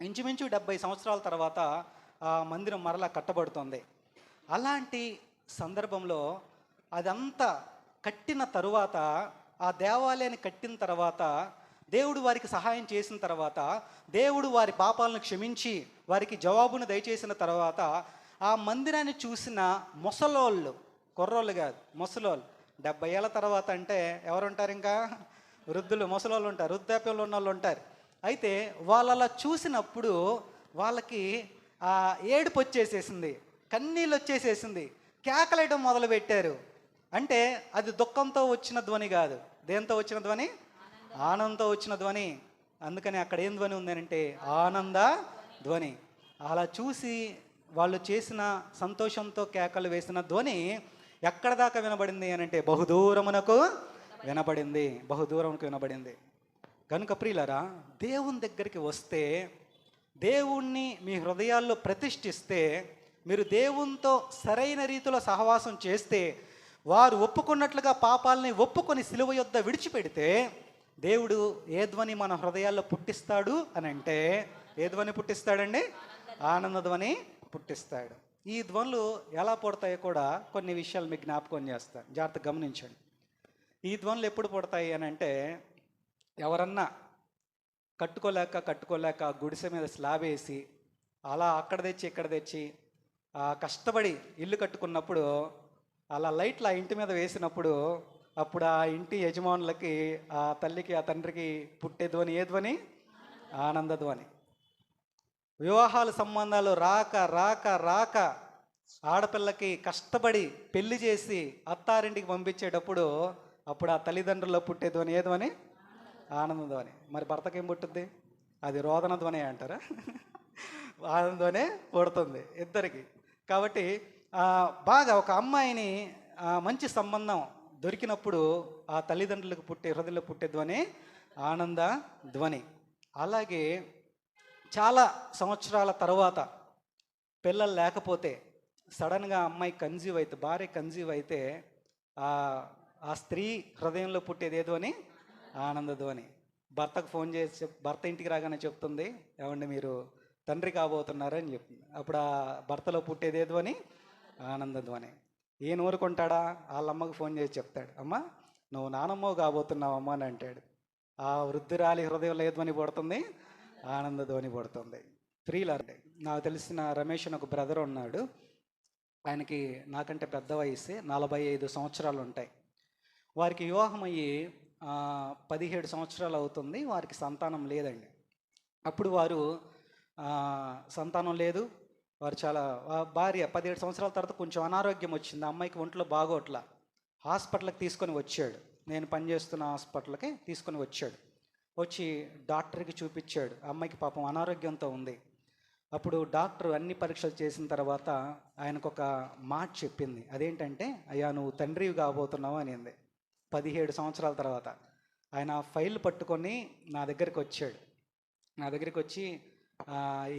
ఇంచుమించు 70 సంవత్సరాల తర్వాత ఆ మందిరం మరలా కట్టబడుతుంది. అలాంటి సందర్భంలో అదంతా కట్టిన తరువాత, ఆ దేవాలయాన్ని కట్టిన తర్వాత, దేవుడు వారికి సహాయం చేసిన తర్వాత, దేవుడు వారి పాపాలను క్షమించి వారికి జవాబును దయచేసిన తర్వాత, ఆ మందిరాన్ని చూసిన ముసలోళ్ళు, కుర్రోళ్ళు కాదు, ముసలోళ్ళు, 70 ఏళ్ళ తర్వాత అంటే ఎవరుంటారు? ఇంకా వృద్ధులు, ముసలోళ్ళు ఉంటారు, వృద్ధాప్యంలో ఉన్న వాళ్ళు ఉంటారు. అయితే వాళ్ళు అలా చూసినప్పుడు వాళ్ళకి ఆ ఏడుపు వచ్చేసేసింది, కన్నీళ్ళు వచ్చేసేసింది, కేకలేయడం మొదలుపెట్టారు. అంటే అది దుఃఖంతో వచ్చిన ధ్వని కాదు, దేంతో వచ్చిన ధ్వని? ఆనందంతో వచ్చిన ధ్వని. అందుకని అక్కడ ఏం ధ్వని ఉందనంటే ఆనంద ధ్వని. అలా చూసి వాళ్ళు చేసిన సంతోషంతో కేకలు వేసిన ధ్వని ఎక్కడ దాకా వినబడింది అని అంటే బహుదూరమునకు వినబడింది. కనుక ప్రియులారా, దేవుని దగ్గరికి వస్తే, దేవుణ్ణి మీ హృదయాల్లో ప్రతిష్ఠిస్తే, మీరు దేవునితో సరైన రీతిలో సహవాసం చేస్తే, వారు ఒప్పుకున్నట్లుగా పాపాలని ఒప్పుకొని సిలువ యొద్ద విడిచిపెడితే, దేవుడు ఏ ధ్వని మన హృదయాల్లో పుట్టిస్తాడు అని అంటే, ఏ ధ్వని పుట్టిస్తాడండి? ఆనందధ్వని పుట్టిస్తాడు. ఈ ధ్వనులు ఎలా పుడతాయో కూడా కొన్ని విషయాలు మీకు జ్ఞాపకం చేస్తాను, జాగ్రత్తగా గమనించండి. ఈ ధ్వనులు ఎప్పుడు పుడతాయి అని అంటే, ఎవరన్నా కట్టుకోలేక గుడిసె మీద స్లాబ్ వేసి అలా అక్కడ తెచ్చి ఇక్కడ తెచ్చి కష్టపడి ఇల్లు కట్టుకున్నప్పుడు, అలా లైట్లు ఆ ఇంటి మీద వేసినప్పుడు, అప్పుడు ఆ ఇంటి యజమానులకి, ఆ తల్లికి ఆ తండ్రికి పుట్టే ధ్వని ఏ ధ్వని? ఆనందధ్వని. వివాహాల సంబంధాలు రాక రాక రాక ఆడపిల్లకి కష్టపడి పెళ్లి చేసి అత్తారింటికి పంపించేటప్పుడు, అప్పుడు ఆ తల్లిదండ్రుల్లో పుట్టే ధ్వని ఏ ధ్వని? ఆనందధ్వని. మరి భర్తకి ఏం పుట్టుద్ది? అది రోదన ధ్వని అంటారా? ఆనందధ్వనే పుడుతుంది ఇద్దరికి. కాబట్టి బాగా ఒక అమ్మాయిని మంచి సంబంధం దొరికినప్పుడు ఆ తల్లిదండ్రులకు హృదయంలో పుట్టే ధ్వని ఆనంద ధ్వని. అలాగే చాలా సంవత్సరాల తర్వాత పిల్లలు లేకపోతే, సడన్గా అమ్మాయి కన్సీవ్ అయితే, భార్య కన్సీవ్ అయితే, ఆ స్త్రీ హృదయంలో పుట్టేది ఏదో అని? ఆనందధ్వని. భర్తకు ఫోన్ చేసి భర్త ఇంటికి రాగానే చెప్తుంది, ఏమండి మీరు తండ్రి కాబోతున్నారని చెప్తుంది. అప్పుడు ఆ భర్తలో పుట్టేది ఏదో అని? ఆనందధ్వని. ఈయన ఊరుకుంటాడా? వాళ్ళమ్మకు ఫోన్ చేసి చెప్తాడు, అమ్మ నువ్వు నానమ్మో కాబోతున్నావమ్మా అని అంటాడు. ఆ వృద్ధురాలి హృదయంలో ఏ ధ్వని పడుతుంది? ఆనందధ్వని పడుతుంది. ప్రియులారండి, నాకు తెలిసిన రమేష్ అని ఒక బ్రదర్ ఉన్నాడు. ఆయనకి నాకంటే పెద్ద వయసే, 45 సంవత్సరాలు ఉంటాయి. వారికి వివాహం అయ్యి 17 సంవత్సరాలు అవుతుంది. వారికి సంతానం లేదండి. అప్పుడు వారు సంతానం లేదు. వారు చాలా భార్య 17 సంవత్సరాల తర్వాత కొంచెం అనారోగ్యం వచ్చింది. అమ్మాయికి ఒంట్లో బాగోట్లా. హాస్పిటల్కి తీసుకొని వచ్చాడు. నేను పనిచేస్తున్న హాస్పిటల్కి తీసుకొని వచ్చాడు. వచ్చి డాక్టర్కి చూపించాడు. అమ్మాయికి పాపం అనారోగ్యంతో ఉంది. అప్పుడు డాక్టర్ అన్ని పరీక్షలు చేసిన తర్వాత ఆయనకు ఒక మాట చెప్పింది. అదేంటంటే, అయ్యా నువ్వు తండ్రివి కాబోతున్నావు అనింది. 17 సంవత్సరాల తర్వాత ఆయన ఫైల్ పట్టుకొని నా దగ్గరికి వచ్చాడు. నా దగ్గరికి వచ్చి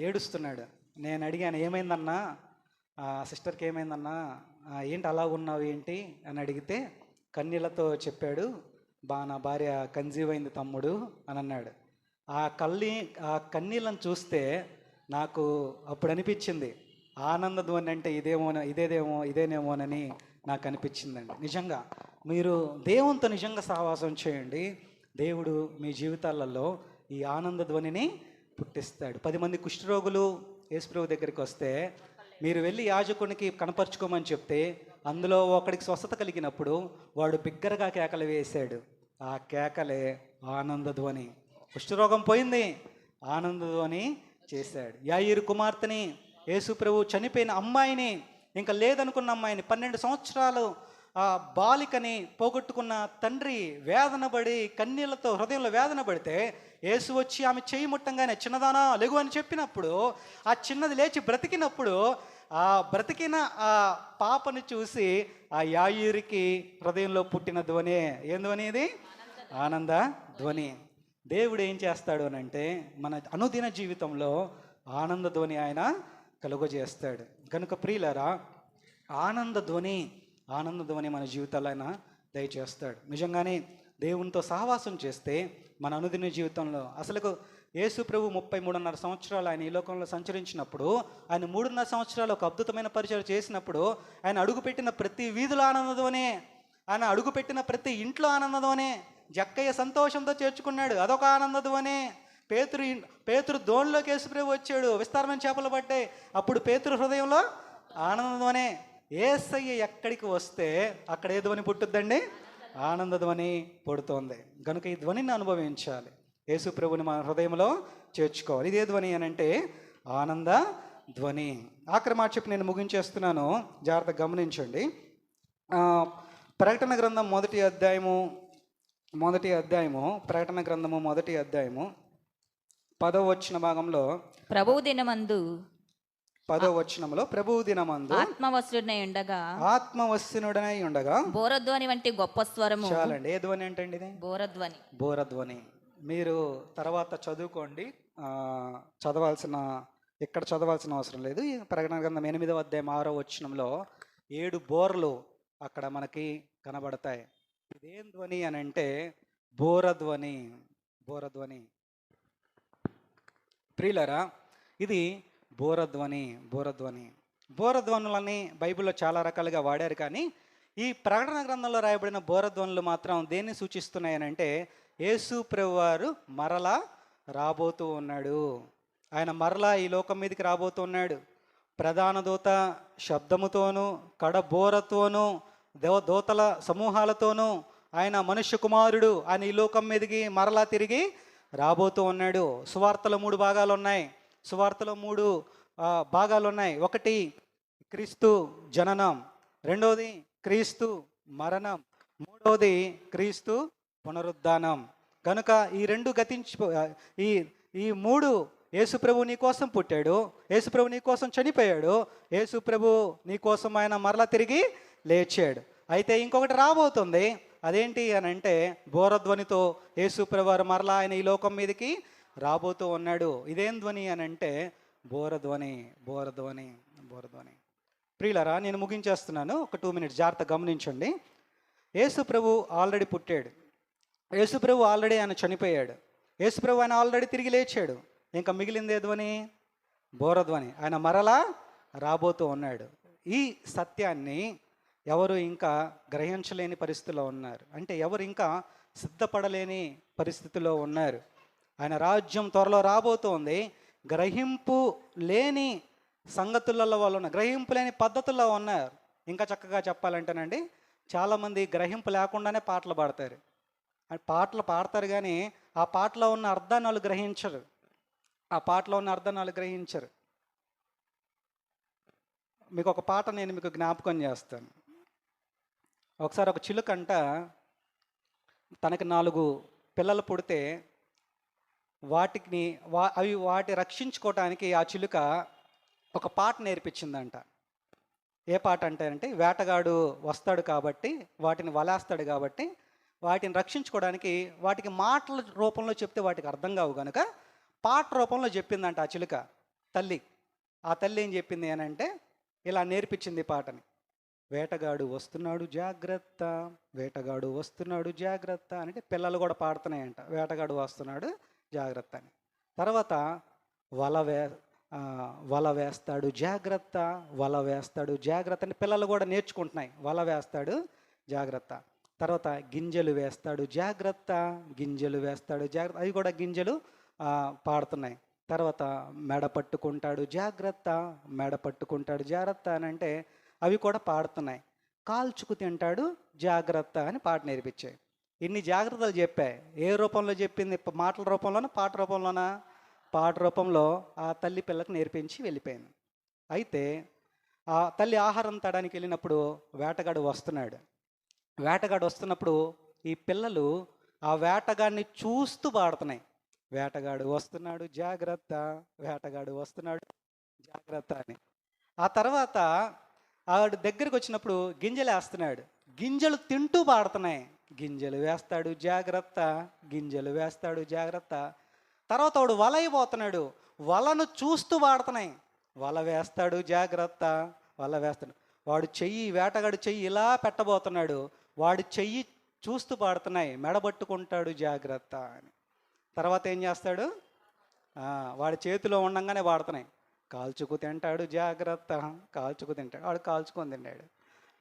ఏడుస్తున్నాడు. నేను అడిగాను, ఏమైందన్నా, సిస్టర్కి ఏమైందన్నా, ఏంటి అలా ఉన్నావు ఏంటి అని అడిగితే కన్నీళ్లతో చెప్పాడు, నా భార్య కన్సీవ్ అయింది తమ్ముడు అని అన్నాడు. ఆ కన్నీళ్ళను చూస్తే నాకు అప్పుడు అనిపించింది, ఆనందధ్వని అంటే ఇదేనేమోనని నాకు అనిపించిందండి. నిజంగా మీరు దేవునితో నిజంగా సహవాసం చేయండి, దేవుడు మీ జీవితాలలో ఈ ఆనందధ్వనిని పుట్టిస్తాడు. 10 మంది కుష్ఠరోగులు యేసుప్రభు దగ్గరికి వస్తే మీరు వెళ్ళి యాజకునికి కనపరుచుకోమని చెప్తే, అందులో ఒకడికి స్వస్థత కలిగినప్పుడు వాడు బిగ్గరగా కేకలు వేశాడు. ఆ కేకలే ఆనందధ్వని. కుష్ఠరోగం పోయింది, ఆనందధ్వని చేశాడు. యాయిరు కుమార్తెని, యేసుప్రభు చనిపోయిన అమ్మాయిని, ఇంకా లేదనుకున్న అమ్మాయిని, 12 సంవత్సరాలు ఆ బాలికని పోగొట్టుకున్న తండ్రి వేదన పడి కన్నీళ్లతో హృదయంలో వేదన పడితే, యేసు వచ్చి ఆమె చేయి ముట్టంగానే చిన్నదానా లెగు అని చెప్పినప్పుడు, ఆ చిన్నది లేచి బ్రతికినప్పుడు, ఆ బ్రతికిన ఆ పాపను చూసి ఆ యాయిరుకి హృదయంలో పుట్టిన ధ్వని ఏం ధ్వని? ఇది ఆనంద ధ్వని. దేవుడు ఏం చేస్తాడు అని అంటే, మన అనుదిన జీవితంలో ఆనంద ధ్వని ఆయన కలుగజేస్తాడు. కనుక ప్రియులారా, ఆనందధ్వని మన జీవితాల్లో ఆయన దయచేస్తాడు. నిజంగానే దేవునితో సహవాసం చేస్తే మన అనుదిన జీవితంలో, అసలు యేసు ప్రభు 33.5 సంవత్సరాలు ఆయన ఈ లోకంలో సంచరించినప్పుడు, ఆయన 3.5 సంవత్సరాలు ఒక అద్భుతమైన పరిచయం చేసినప్పుడు, ఆయన అడుగుపెట్టిన ప్రతి వీధిలో ఆనందధ్వనే, ఆయన అడుగుపెట్టిన ప్రతి ఇంట్లో ఆనందధ్వనే. జక్కయ్య సంతోషంతో చేర్చుకున్నాడు, అదొక ఆనందధ్వనే. పేతురు దోణిలోకి యేసుప్రభు వచ్చాడు, విస్తారమైన చేపలు పట్టాయి, అప్పుడు పేతురు హృదయంలో ఆనందధ్వనే. యేసయ్య ఎక్కడికి వస్తే అక్కడ ఏ ధ్వని పుట్టుద్దండి? ఆనందధ్వని పుడుతోంది. కనుక ఈ ధ్వనిని అనుభవించాలి, యేసుప్రభుని మన హృదయంలో చేర్చుకోవాలి. ఇదే ధ్వని అని అంటే ఆనంద ధ్వని. ఆఖరి మాట చెప్పి నేను ముగించేస్తున్నాను, జాగ్రత్తగా గమనించండి. ప్రకటన గ్రంథం మొదటి అధ్యాయము ప్రకటన గ్రంథము 1వ అధ్యాయము 10వ వచన భాగంలో, ప్రభువు దినమందు 10వ వచనంలో, ప్రభువు దినమందు ఆత్మవశుడై ఉండగా బోరధ్వని వంటి గొప్ప స్వరము. చాలండి. ఏ ధ్వని అంటే ఇది? బోరధ్వని. మీరు తర్వాత చదువుకోండి. ఇక్కడ చదవాల్సిన అవసరం లేదు. ఈ ప్రకటన గ్రంథం 8వ అధ్యాయం 6వ వచనంలో 7 బోర్లు అక్కడ మనకి కనబడతాయి. ఇదేం ధ్వని అని అంటే బోరధ్వని. బోరధ్వని ప్రియులరా, ఇది బోరధ్వని. బోరధ్వని బోరధ్వనులని బైబిల్లో చాలా రకాలుగా వాడారు, కానీ ఈ ప్రకటన గ్రంథంలో రాయబడిన బోరధ్వనులు మాత్రం దేన్ని సూచిస్తున్నాయనంటే యేసు ప్రభువారు మరలా రాబోతూ ఉన్నాడు. ఆయన మరలా ఈ లోకం మీదకి రాబోతున్నాడు. ప్రధాన దూత శబ్దముతోనూ కడబోరతోనూ దూతల సమూహాలతోనూ ఆయన మనుష్య కుమారుడు ఆయన ఈ లోకం మీదకి మరలా తిరిగి రాబోతూ ఉన్నాడు. సువార్తలో 3 భాగాలు ఉన్నాయి. సువార్తలో 3 భాగాలు ఉన్నాయి. ఒకటి క్రీస్తు జననం, రెండవది క్రీస్తు మరణం, మూడవది క్రీస్తు పునరుద్ధానం. కనుక ఈ 2 ఈ 3 యేసుప్రభు నీ కోసం పుట్టాడు, యేసుప్రభు నీ కోసం చనిపోయాడు, యేసుప్రభు నీ కోసం ఆయన మరలా తిరిగి లేచాడు. అయితే ఇంకొకటి రాబోతుంది. అదేంటి అని అంటే బోరధ్వనితో యేసుప్రభు వారు మరలా ఆయన ఈ లోకం మీదకి రాబోతూ ఉన్నాడు. ఇదేం ధ్వని అని అంటే బోరధ్వని. బోరధ్వని బోరధ్వని ప్రియులరా, నేను ముగించేస్తున్నాను. ఒక 2 minutes జాగ్రత్త గమనించండి. యేసుప్రభు ఆల్రెడీ పుట్టాడు, యేసుప్రభు ఆల్రెడీ ఆయన చనిపోయాడు, యేసుప్రభు ఆయన ఆల్రెడీ తిరిగి లేచాడు. ఇంకా మిగిలిందే ధ్వని బోరధ్వని. ఆయన మరలా రాబోతూ ఉన్నాడు. ఈ సత్యాన్ని ఎవరు ఇంకా గ్రహించలేని పరిస్థితిలో ఉన్నారు. అంటే ఎవరు ఇంకా సిద్ధపడలేని పరిస్థితిలో ఉన్నారు. ఆయన రాజ్యం త్వరలో రాబోతోంది. గ్రహింపు లేని సంగతులలో వాళ్ళు ఉన్నారు, గ్రహింపు లేని పద్ధతుల్లో ఉన్నారు. ఇంకా చక్కగా చెప్పాలంటేనండి, చాలామంది గ్రహింపు లేకుండానే పాటలు పాడతారు. పాటలు పాడతారు కానీ ఆ పాటలో ఉన్న అర్థాన్ని వాళ్ళు గ్రహించరు. ఆ పాటలో ఉన్న అర్థాన్ని వాళ్ళు గ్రహించరు. మీకు ఒక పాట నేను మీకు జ్ఞాపకం చేస్తాను. ఒకసారి ఒక చిలుకంట తనకి 4 పిల్లలు పుడితే వాటి రక్షించుకోవటానికి ఆ చిలుక ఒక పాట నేర్పించిందంట. ఏ పాట అంటే వేటగాడు వస్తాడు కాబట్టి వాటిని వలేస్తాడు కాబట్టి వాటిని రక్షించుకోవడానికి వాటికి మాటల రూపంలో చెప్తే వాటికి అర్థం కావు కనుక పాట రూపంలో చెప్పిందంట ఆ చిలుక తల్లి. ఆ తల్లి ఏం చెప్పింది అని అంటే ఇలా నేర్పించింది పాటని. వేటగాడు వస్తున్నాడు జాగ్రత్త, వేటగాడు వస్తున్నాడు జాగ్రత్త అంటే పిల్లలు కూడా పాడుతున్నాయంట, వేటగాడు వస్తున్నాడు జాగ్రత్త అని. తర్వాత వల వేస్తాడు జాగ్రత్త, వల వేస్తాడు జాగ్రత్త అని పిల్లలు కూడా నేర్చుకుంటున్నాయి. వల వేస్తాడు జాగ్రత్త. తర్వాత గింజలు వేస్తాడు జాగ్రత్త, గింజలు వేస్తాడు జాగ్రత్త, అవి కూడా గింజలు పాడుతున్నాయి. తర్వాత మెడ పట్టుకుంటాడు జాగ్రత్త, మెడ పట్టుకుంటాడు జాగ్రత్త అని అంటే అవి కూడా పాడుతున్నాయి. కాల్చుకు తింటాడు జాగ్రత్త అని పాట నేర్పించాయి. ఇన్ని జాగ్రత్తలు చెప్పాయి. ఏ రూపంలో చెప్పింది? మాటల రూపంలోనా పాట రూపంలోనా? పాట రూపంలో ఆ తల్లి పిల్లకి నేర్పించి వెళ్ళిపోయింది. అయితే ఆ తల్లి ఆహారం తేడానికి వెళ్ళినప్పుడు వేటగాడు వస్తున్నాడు. వేటగాడు వస్తున్నప్పుడు ఈ పిల్లలు ఆ వేటగాడిని చూస్తూ పాడుతున్నాయి. వేటగాడు వస్తున్నాడు జాగ్రత్త, వేటగాడు వస్తున్నాడు జాగ్రత్త అని. ఆ తర్వాత ఆవిడ దగ్గరికి వచ్చినప్పుడు గింజలు వేస్తున్నాడు, గింజలు తింటూ పాడుతున్నాయి. గింజలు వేస్తాడు జాగ్రత్త, గింజలు వేస్తాడు జాగ్రత్త. తర్వాత వాడు వల అయిపోతున్నాడు, వలను చూస్తూ పాడుతున్నాయి. వల వేస్తాడు జాగ్రత్త, వల వేస్తాడు. వాడు వేటగాడు చెయ్యి ఇలా పెట్టబోతున్నాడు, వాడు చెయ్యి చూస్తూ పాడుతున్నాయి. మెడబట్టుకుంటాడు జాగ్రత్త అని. తర్వాత ఏం చేస్తాడు? వాడి చేతిలో ఉండంగానే పాడుతున్నాయి. కాల్చుకు తింటాడు జాగ్రత్త, కాల్చుకు తింటాడు. వాడు కాల్చుకొని తింటాడు.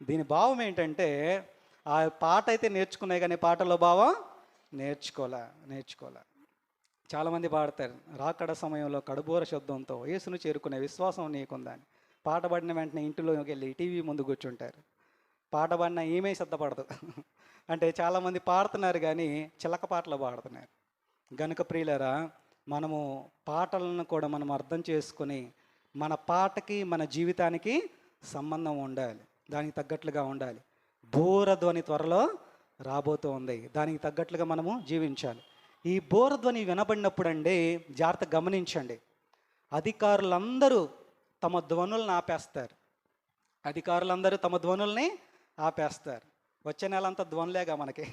దీని భావం ఏంటంటే ఆ పాట అయితే నేర్చుకున్నాయి కానీ పాటలో భావం నేర్చుకోలే. చాలామంది పాడతారు, రాకడ సమయంలో కడుబోర శబ్దంతో యేసును చేరుకునే విశ్వాసం నీకుందని. పాట పాడిన వెంటనే ఇంటిలోకి వెళ్ళి టీవీ ముందు కూర్చుంటారు. పాట పాడిన ఏమీ సిద్ధపడదు. అంటే చాలామంది పాడుతున్నారు కానీ చిలక పాటలు పాడుతున్నారు. గనుక ప్రియులరా, మనము పాటలను కూడా మనం అర్థం చేసుకొని మన పాటకి మన జీవితానికి సంబంధం ఉండాలి, దానికి తగ్గట్లుగా ఉండాలి. బోరధ్వని త్వరలో రాబోతూ ఉంది, దానికి తగ్గట్లుగా మనము జీవించాలి. ఈ బోరధ్వని వినబడినప్పుడు అండి జాగ్రత్త గమనించండి, అధికారులందరూ తమ ధ్వనులను ఆపేస్తారు. అధికారులందరూ తమ ధ్వనుల్ని ఆపేస్తారు. వచ్చే నెల అంతా ధ్వనులేగా మనకి.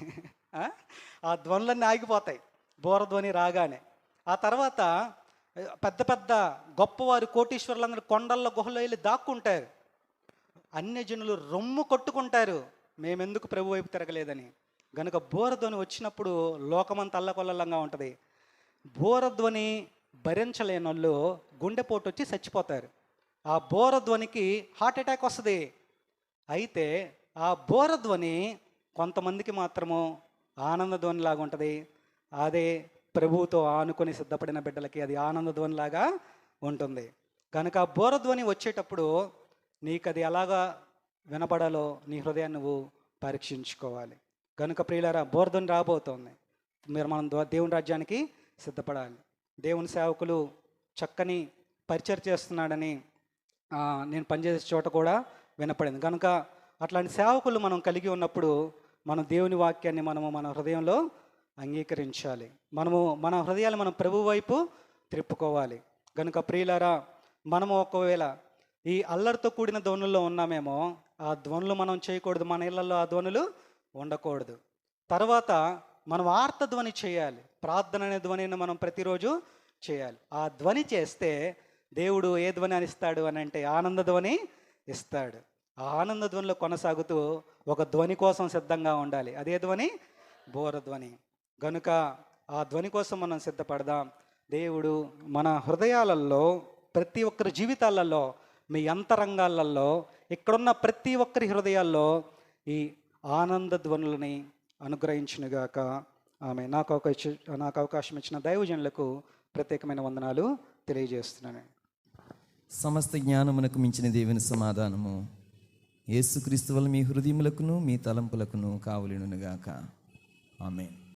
ఆ ధ్వనులన్నీ ఆగిపోతాయి. బోరధ్వని రాగానే. ఆ తర్వాత పెద్ద పెద్ద గొప్పవారు కోటీశ్వరులందరూ కొండల్లో గుహలో వెళ్ళి దాక్కుంటారు. అన్యజనులు రొమ్ము కొట్టుకుంటారు, మేమెందుకు ప్రభు వైపు తిరగలేదని. గనుక బోరధ్వని వచ్చినప్పుడు లోకమంతా అల్లకొల్లలంగా ఉంటుంది. బోరధ్వని భరించలేని వాళ్ళు గుండెపోటు వచ్చి చచ్చిపోతారు. ఆ బోరధ్వనికి హార్ట్ అటాక్ వస్తుంది. అయితే ఆ బోరధ్వని కొంతమందికి మాత్రము ఆనందధ్వనిలాగా ఉంటుంది. అదే ప్రభువుతో ఆనుకొని సిద్ధపడిన బిడ్డలకి అది ఆనందధ్వనిలాగా ఉంటుంది. కనుక ఆ బోరధ్వని వచ్చేటప్పుడు నీకు అది ఎలాగా వినపడాలో నీ హృదయాన్ని నువ్వు పరీక్షించుకోవాలి. కనుక ప్రియులారా, బోరధ్వని రాబోతోంది. మనం దేవుని రాజ్యానికి సిద్ధపడాలి. దేవుని సేవకులు చక్కని పరిచయం చేస్తున్నాడని నేను పనిచేసే చోట కూడా వినపడింది. కనుక అట్లాంటి సేవకులు మనం కలిగి ఉన్నప్పుడు మనం దేవుని వాక్యాన్ని మన హృదయంలో అంగీకరించాలి. మన హృదయాలు మనం ప్రభు వైపు త్రిప్పుకోవాలి. కనుక ప్రియులారా, మనము ఒకవేళ ఈ అల్లరితో కూడిన ధ్వనుల్లో ఉన్నామేమో, ఆ ధ్వనులు మనం చేయకూడదు. మన ఇళ్లలో ఆ ధ్వనులు ఉండకూడదు. తర్వాత మనం ఆర్త ధ్వని చేయాలి. ప్రార్థన అనే ధ్వనిని మనం ప్రతిరోజు చేయాలి. ఆ ధ్వని చేస్తే దేవుడు ఏ ధ్వని అని ఇస్తాడు అని అంటే ఆనంద ధ్వని ఇస్తాడు. ఆ ఆనంద ధ్వనిలో కొనసాగుతూ ఒక ధ్వని కోసం సిద్ధంగా ఉండాలి. అదే ధ్వని బోరధ్వని. గనుక ఆ ధ్వని కోసం మనం సిద్ధపడదాం. దేవుడు మన హృదయాలలో, ప్రతి ఒక్కరి జీవితాలలో, మీ అంతరంగాలలో, ఇక్కడున్న ప్రతి ఒక్కరి హృదయాల్లో ఈ ఆనంద ధ్వనులని అనుగ్రహించునుగాక. ఆమె. నాకు అవకాశం ఇచ్చిన దైవజనులకు ప్రత్యేకమైన వందనాలు తెలియజేస్తున్నాను. సమస్త జ్ఞానమునకు మించిన దేవుని సమాధానము యేసుక్రీస్తు వల్ల మీ హృదయములకును మీ తలంపులకును కావలినుగాక. ఆమేన్.